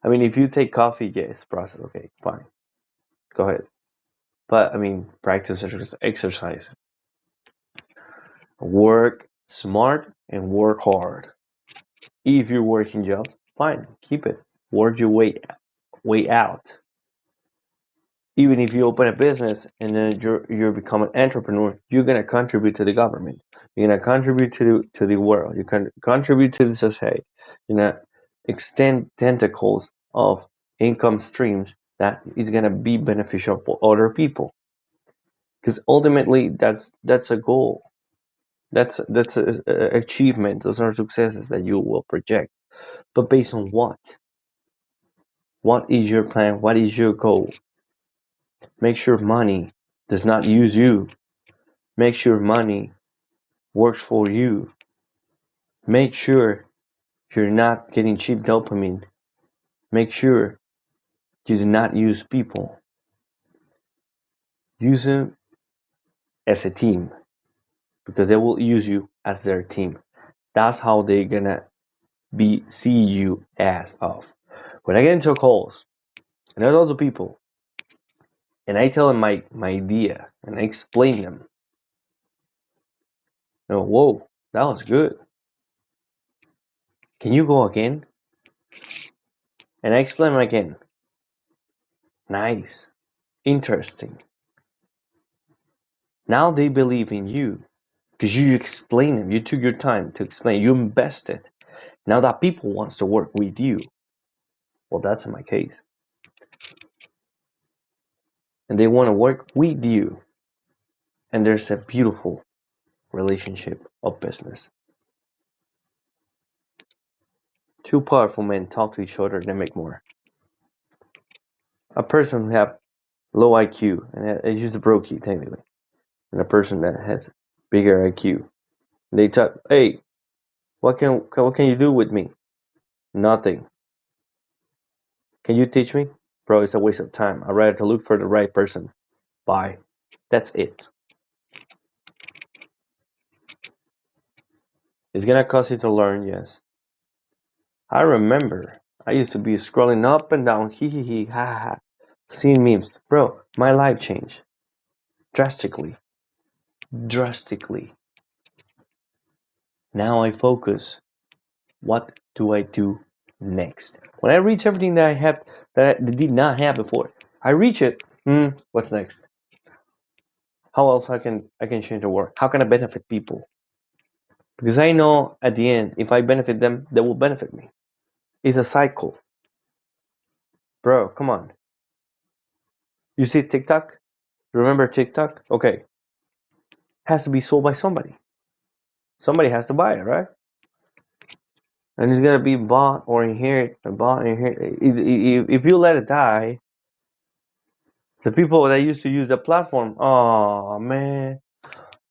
A: I mean, if you take coffee, yes, process. Okay, fine. Go ahead. But I mean, practice exercise. Work smart and work hard. If you're working jobs, fine, keep it. Work your way way out. Even if you open a business and then you're become an entrepreneur, you're gonna contribute to the government. You're gonna contribute to the world. You can contribute to the society. You're gonna extend tentacles of income streams that is gonna be beneficial for other people. Because ultimately, that's a goal. That's a achievement. Those are successes that you will project. But based on what? What is your plan? What is your goal? Make sure money does not use you. Make sure money works for you. Make sure you're not getting cheap dopamine. Make sure you do not use people. Use them as a team because they will use you as their team. That's how they're gonna see you as of. When I get into calls and I talk to people and I tell them my idea and I explain them, whoa, that was good. Can you go again? And I explain them again. Nice. Interesting. Now they believe in you because you explain them. You took your time to explain. You invested. Now that people wants to work with you. Well, that's in my case. And they want to work with you. And there's a beautiful relationship of business. Two powerful men talk to each other, they make more. A person who have low IQ, and I use the bro key technically, and a person that has bigger IQ. They talk, hey, what can you do with me? Nothing. Can you teach me? Bro, it's a waste of time. I'd rather to look for the right person. Bye. That's it. It's gonna cost you to learn, yes. I remember I used to be scrolling up and down, hee hee hee, ha ha ha, seeing memes. Bro, my life changed drastically. Drastically. Now I focus. What do I do next? When I reach everything that I have that I did not have before, I reach it. What's next? How else I can change the world? How can I benefit people? Because I know at the end, if I benefit them, they will benefit me. It's a cycle. Bro, come on. You see TikTok? Remember TikTok? Okay. Has to be sold by somebody. Somebody has to buy it, right? And it's gonna be bought or inherit, bought and inherit. If you let it die, the people that used to use the platform, oh man,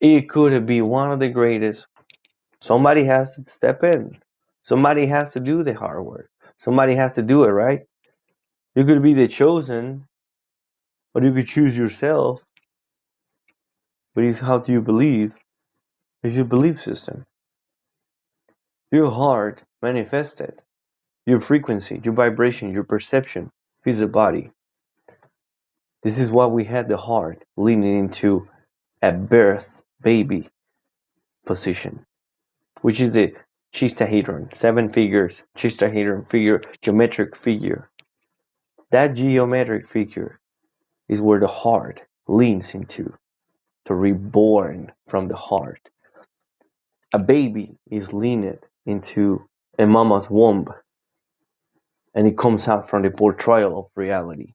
A: it could be one of the greatest. Somebody has to step in. Somebody has to do the hard work. Somebody has to do it, right? You could be the chosen, or you could choose yourself. But it's how do you believe? It's your belief system. Your heart manifested. Your frequency, your vibration, your perception feeds the body. This is why we had the heart leaning into a birth baby position, which is the Chistahedron, 7 figures, Chistahedron figure, geometric figure. That geometric figure is where the heart leans into, to reborn from the heart. A baby is leaned into a mama's womb, and it comes out from the portrayal of reality,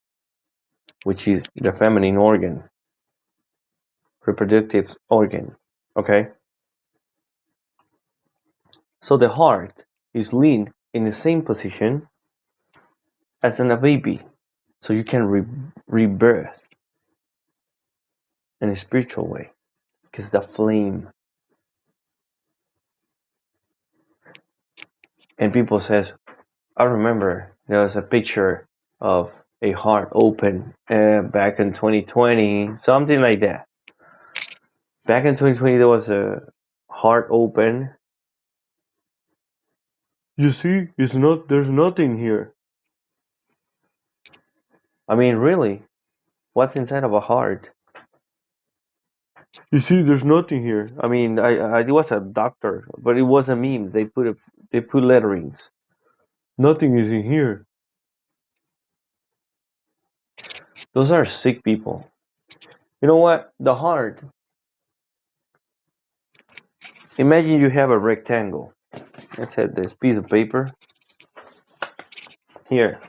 A: which is the feminine organ, reproductive organ. Okay? So the heart is leaned in the same position as in a baby. So you can rebirth in a spiritual way. Because the flame. And people says, I remember there was a picture of a heart open back in 2020, something like that. Back in 2020, there was a heart open. You see, there's nothing here. I mean, really, what's inside of a heart? You see, there's nothing here. I mean, I was a doctor, but it was a meme. They put letterings. Nothing is in here. Those are sick people. You know what? The heart. Imagine you have a rectangle. Let's have this piece of paper. Here.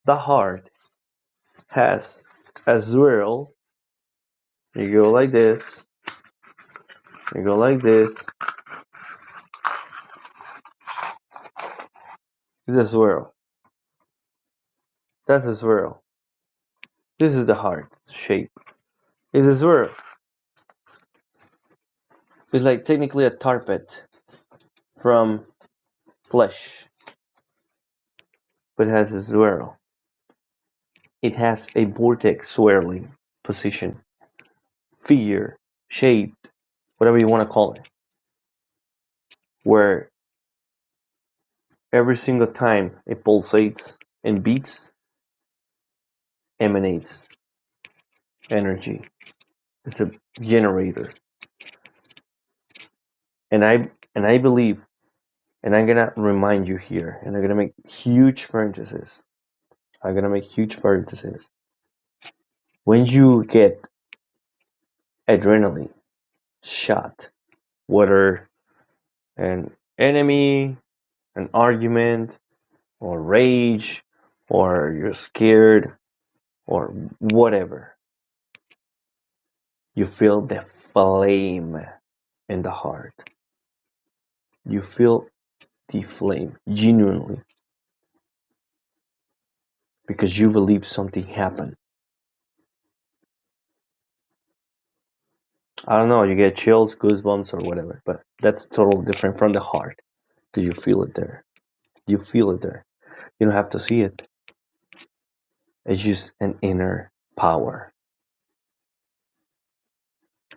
A: The heart has a swirl. You go like this. You go like this. It's a swirl. That's a swirl. This is the heart shape. It's a swirl. It's like technically a tarpet from flesh, but it has a swirl. It has a vortex swirling position, figure, shape, whatever you want to call it, where every single time it pulsates and beats, emanates energy. It's a generator. And I believe, and I'm gonna remind you here, and I'm gonna make huge parentheses. I'm gonna make huge parentheses. When you get adrenaline shot, whether an enemy, an argument, or rage, or you're scared, or whatever, you feel the flame in the heart. You feel the flame genuinely because you believe something happened. I don't know, you get chills, goosebumps, or whatever, but that's totally different from the heart because you feel it there. You feel it there. You don't have to see it. It's just an inner power.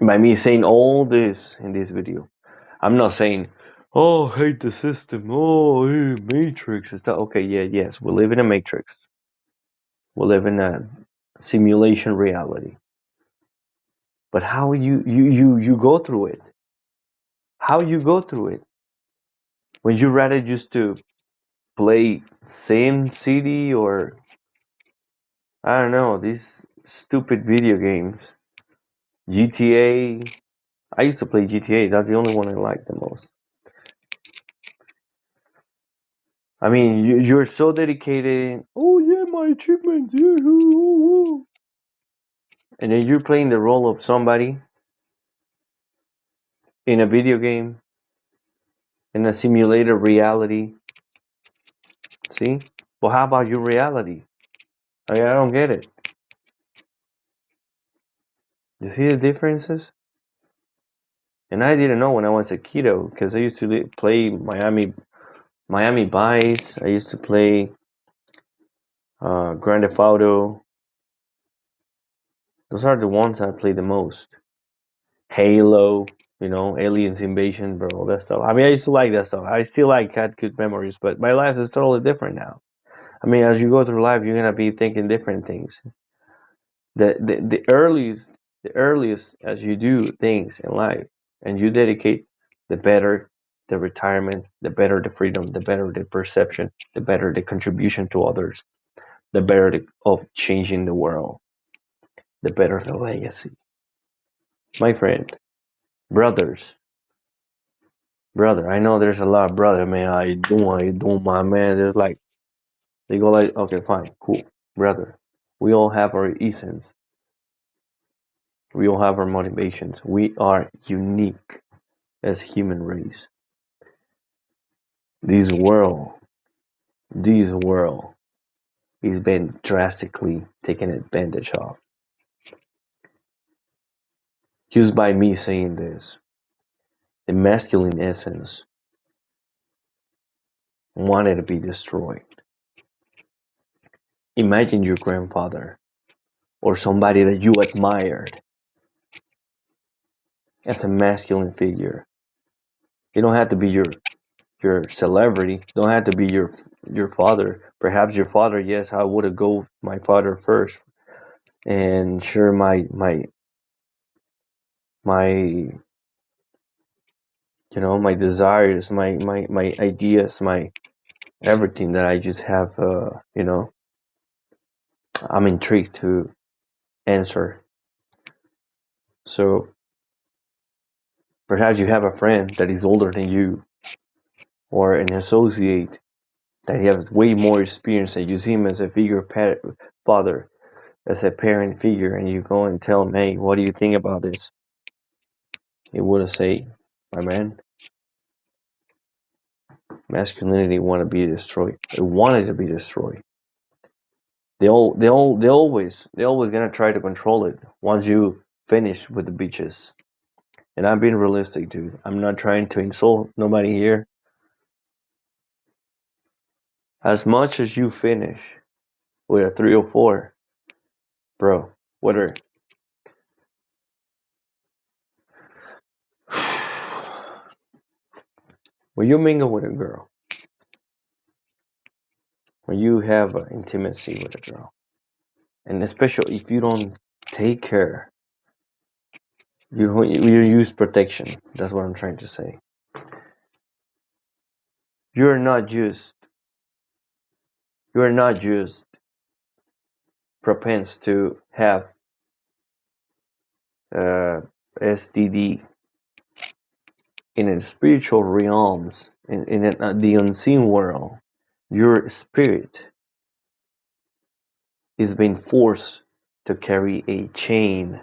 A: By me saying all this in this video, I'm not saying, oh, hate the system, oh, hey, matrix and stuff. Okay, yeah, yes, we live in a matrix. We live in a simulation reality. But how you go through it? How you go through it? When you rather just to play Sim City or I don't know, these stupid video games. GTA. I used to play GTA. That's the only one I like the most. I mean, you're so dedicated. Oh yeah, my achievements. Yeah, and then you're playing the role of somebody in a video game, in a simulated reality. See? Well, how about your reality? I don't get it. You see the differences? And I didn't know when I was a kiddo because I used to play Miami Vice. I used to play Grand Theft Auto. Those are the ones I play the most. Halo, Aliens Invasion, bro, all that stuff. I mean, I used to like that stuff. I still had good memories, but my life is totally different now. I mean, as you go through life, you're gonna be thinking different things. The earliest as you do things in life, and you dedicate, the better the retirement, the better the freedom, the better the perception, the better the contribution to others, the better of changing the world, the better the legacy. My friend, brothers, brother, I know there's a lot of brother, man. How you doing, my man? There's like they go like, okay, fine, cool, brother. We all have our essence. We all have our motivations. We are unique as human race. This world, this world is being drastically taken advantage of. Just by me saying this, the masculine essence wanted to be destroyed. Imagine your grandfather or somebody that you admired as a masculine figure. You don't have to be your celebrity. Don't have to be your father. Perhaps your father. Yes, I would have go my father first, and share my my desires, my ideas, my everything that I just have. I'm intrigued to answer. So perhaps you have a friend that is older than you, or an associate that he has way more experience, and you see him as a father, as a parent figure, and you go and tell him, hey, what do you think about this? He would say, my man, masculinity want to be destroyed. It wanted to be destroyed. They always gonna try to control it once you finish with the bitches. And I'm being realistic, dude. I'm not trying to insult nobody here. As much as you finish with a 304, bro, whether when you mingle with a girl, when you have intimacy with a girl, and especially if you don't take care, you use protection. That's what I'm trying to say. You're not just you're not just propense to have uh, STD in a spiritual realms, in the unseen world. Your spirit is being forced to carry a chain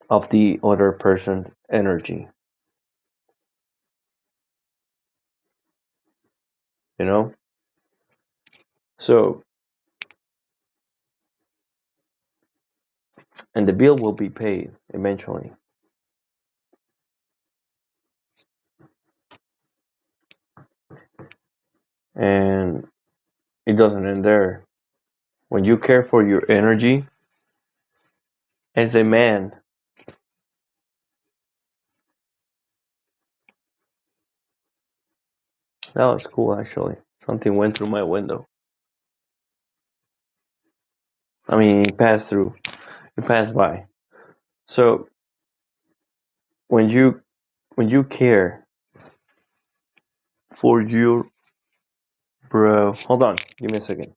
A: of the other person's energy. You know, so and the bill will be paid eventually. And it doesn't end there. When you care for your energy as a man, that was cool actually. Something went through my window. I mean, it passed through. It passed by. So when you care for your bro, hold on, give me a second.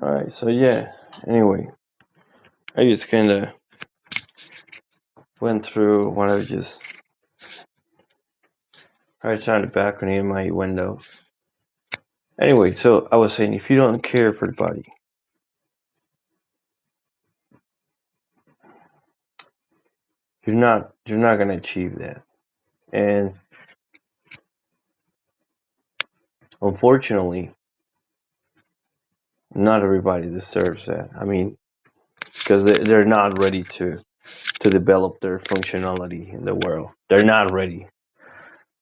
A: All right, so yeah. Anyway, I just kind of went through what I just. I turned the balcony in my window. Anyway, so I was saying, if you don't care for the body, you're not gonna achieve that. And unfortunately, not everybody deserves that. I mean, because they're not ready to develop their functionality in the world. They're not ready.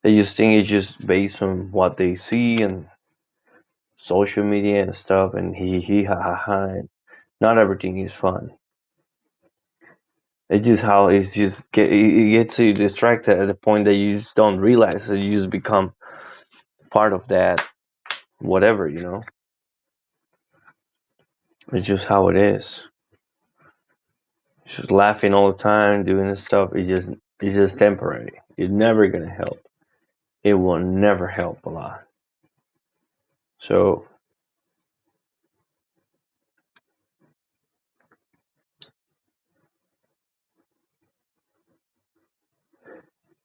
A: They just think it's just based on what they see and social media and stuff, and he ha ha ha. And not everything is fun. It's just how it's just it gets you distracted at the point that you just don't realize that you just become part of that whatever, It's just how it is. Just laughing all the time, doing this stuff. It's just temporary. It's never gonna help. It will never help a lot. So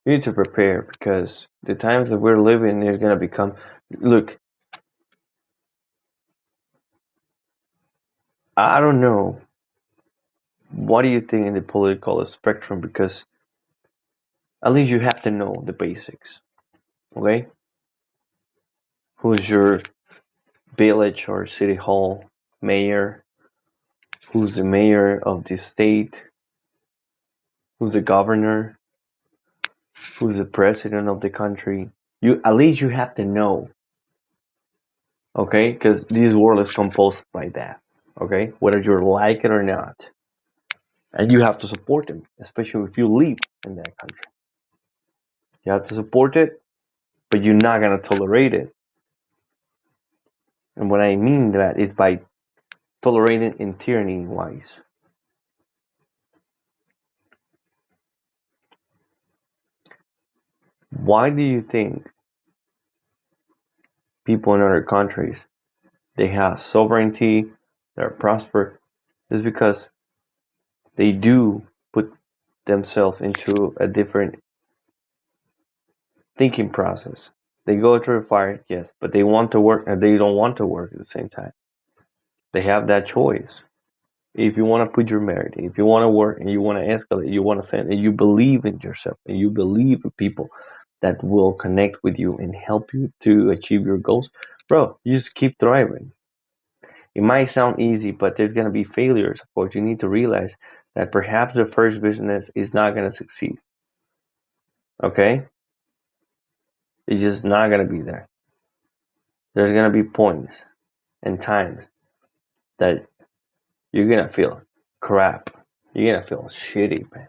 A: you need to prepare because the times that we're living is gonna become. Look, I don't know. What do you think in the political spectrum? Because at least you have to know the basics. Okay, who's your village or city hall mayor? Who's the mayor of the state? Who's the governor? Who's the president of the country? You at least you have to know. Okay, because this world is composed by that. Okay, whether you like it or not, and you have to support them, especially if you live in that country. You have to support it, but you're not gonna tolerate it. And what I mean that is by tolerating in tyranny wise. Why do you think people in other countries they have sovereignty, they're prosper? Is because they do put themselves into a different thinking process. They go through a fire, yes, but they want to work and they don't want to work at the same time. They have that choice. If you want to put your merit, if you want to work and you want to escalate, you want to send, and you believe in yourself and you believe in people that will connect with you and help you to achieve your goals, bro, you just keep thriving. It might sound easy, but there's going to be failures. Of course, you need to realize that perhaps the first business is not going to succeed. Okay? It's just not going to be there. There's going to be points and times that you're going to feel crap. You're going to feel shitty, man.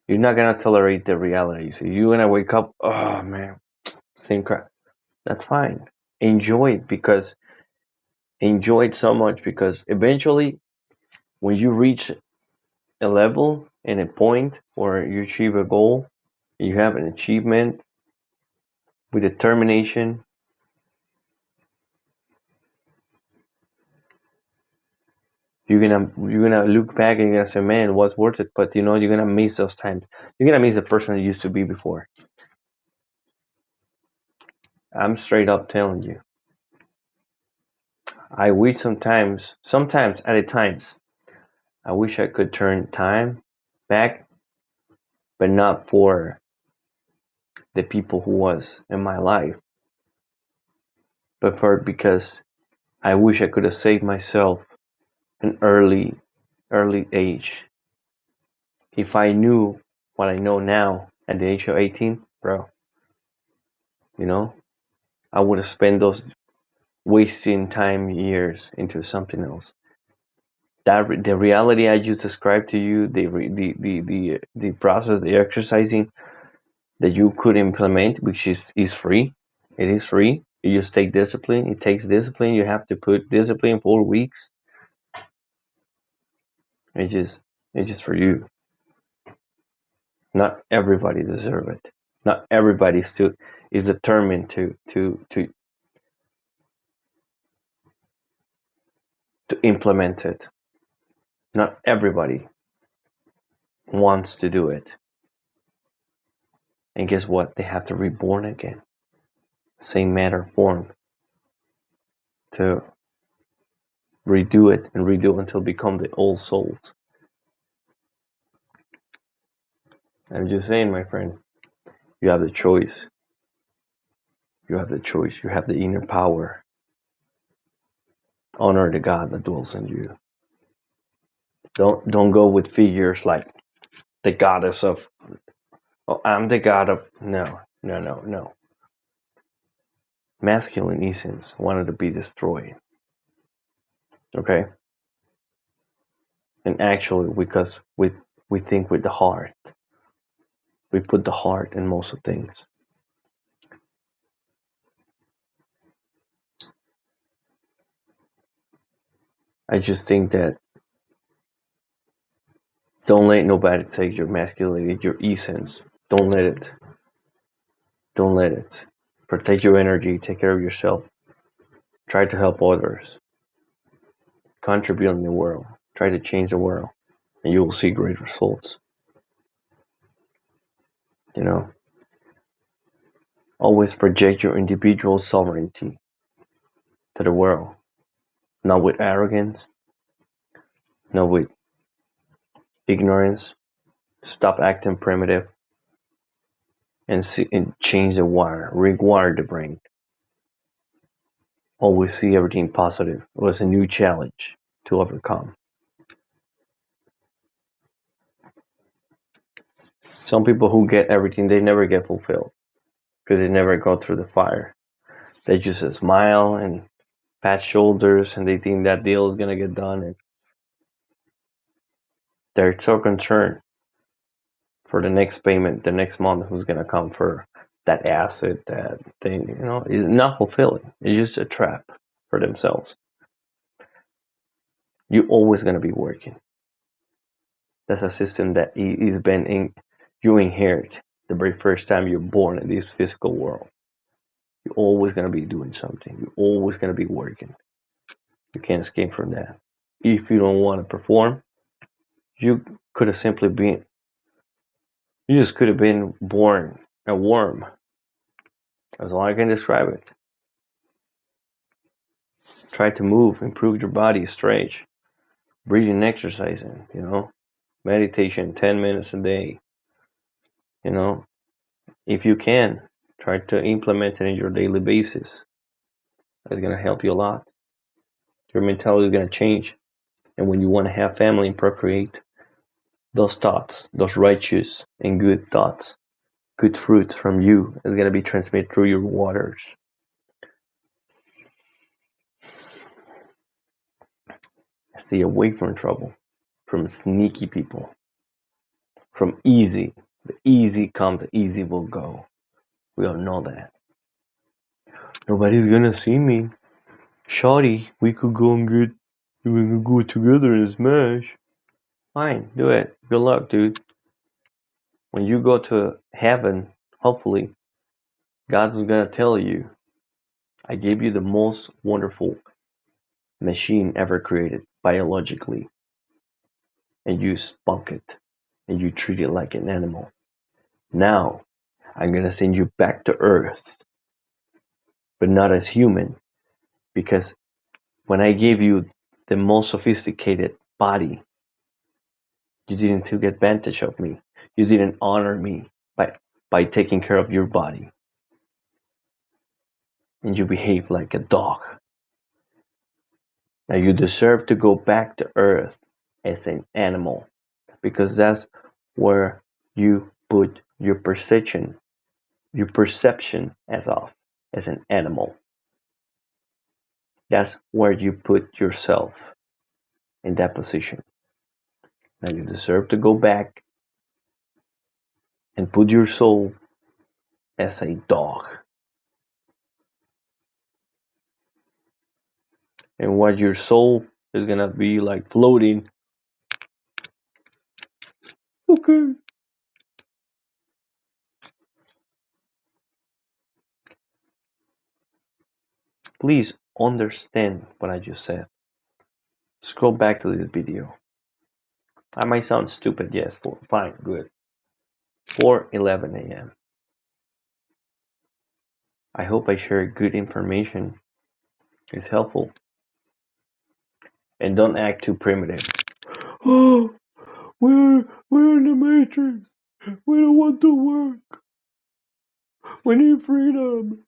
A: You're not going to tolerate the reality. So you're going to wake up, oh man, same crap. That's fine. Enjoy it because enjoy it so much because eventually when you reach a level and a point or you achieve a goal, you have an achievement with determination, you're gonna look back and you're gonna say, man, it was worth it. But you're gonna miss those times. You're gonna miss the person you used to be before. I'm straight up telling you. I wish sometimes at a times, I wish I could turn time back, but not for the people who was in my life, but for because I wish I could have saved myself an early age. If I knew what I know now at the age of 18, bro, you know, I would have spent those wasting time years into something else. That the reality I just described to you, the process, the exercising that you could implement, which is free. It is free. You just take discipline. It takes discipline. You have to put discipline 4 weeks. It just it's just for you. Not everybody deserve it. Not everybody is determined to implement it. Not everybody wants to do it. And guess what? They have to reborn again. Same matter form. To redo it and redo it until become the old souls. I'm just saying, my friend, you have the choice. You have the choice. You have the inner power. Honor the God that dwells in you. Don't go with figures like the goddess of, oh, I'm the god of, no. Masculine essence wanted to be destroyed. Okay? And actually, because we think with the heart. We put the heart in most of things. I just think that don't let nobody take your masculinity, your essence. Don't let it. Don't let it. Protect your energy. Take care of yourself. Try to help others. Contribute in the world. Try to change the world. And you will see great results. You know? Always project your individual sovereignty to the world. Not with arrogance. Not with ignorance. Stop acting primitive. And change the wire. Rewire the brain. Always see everything positive. It was a new challenge to overcome. Some people who get everything, they never get fulfilled because they never go through the fire. They just smile and pat shoulders and they think that deal is going to get done. And they're so concerned for the next payment, the next month, who's going to come for that asset, that thing, is not fulfilling. It's just a trap for themselves. You're always going to be working. That's a system that is you inherit the very first time you're born in this physical world. You're always going to be doing something. You're always going to be working. You can't escape from that. If you don't want to perform, you could have simply been, you just could have been born a worm. That's all I can describe it. Try to move, improve your body, stretch, breathing, exercising, meditation, 10 minutes a day. If you can, try to implement it in your daily basis. That's going to help you a lot. Your mentality is going to change. And when you want to have family and procreate, those thoughts, those righteous and good thoughts, good fruits from you is going to be transmitted through your waters. Stay away from trouble, from sneaky people, from easy. The easy comes, the easy will go. We all know that. Nobody's going to see me. Shawty, we could go together and smash. Fine, do it. Good luck, dude. When you go to heaven, hopefully, God's gonna tell you, I gave you the most wonderful machine ever created biologically, and you spunk it, and you treat it like an animal. Now, I'm gonna send you back to Earth, but not as human, because when I gave you the most sophisticated body, you didn't take advantage of me. You didn't honor me by taking care of your body. And you behave like a dog. Now you deserve to go back to Earth as an animal, because that's where you put your perception as an animal. That's where you put yourself in that position. Now you deserve to go back and put your soul as a dog. And what your soul is gonna be like floating. Okay. Please understand what I just said. Scroll back to this video. I might sound stupid, yes, fine, good. 4:11 a.m. I hope I share good information. It's helpful. And don't act too primitive. Oh, we're in the matrix. We don't want to work. We need freedom.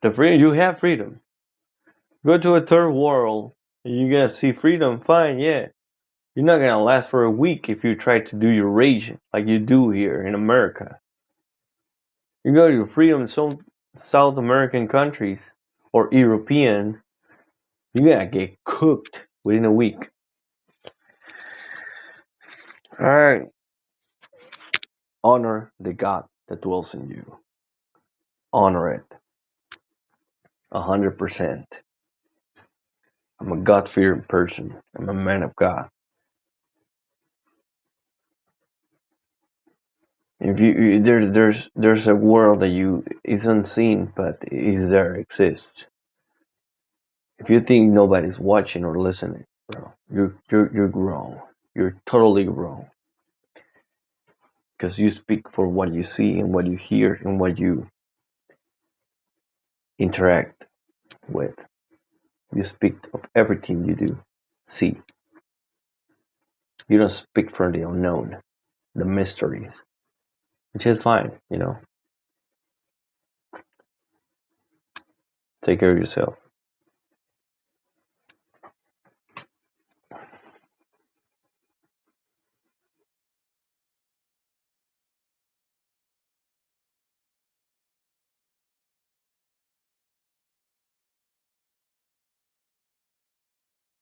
A: The freedom, you have freedom. Go to a third world and you gonna see freedom, fine, yeah. You're not gonna last for a week if you try to do your rage like you do here in America. You go to freedom in some South American countries or European, you're gonna get cooked within a week. Alright. Honor the God that dwells in you. Honor it. 100%. I'm a God-fearing person. I'm a man of God. If there's a world that is unseen but is there, exists. If you think nobody's watching or listening, bro, you're wrong. You're totally wrong. Because you speak for what you see and what you hear and what you interact with. You speak of everything you do, see. You don't speak for the unknown, the mysteries, which is fine, you know. Take care of yourself.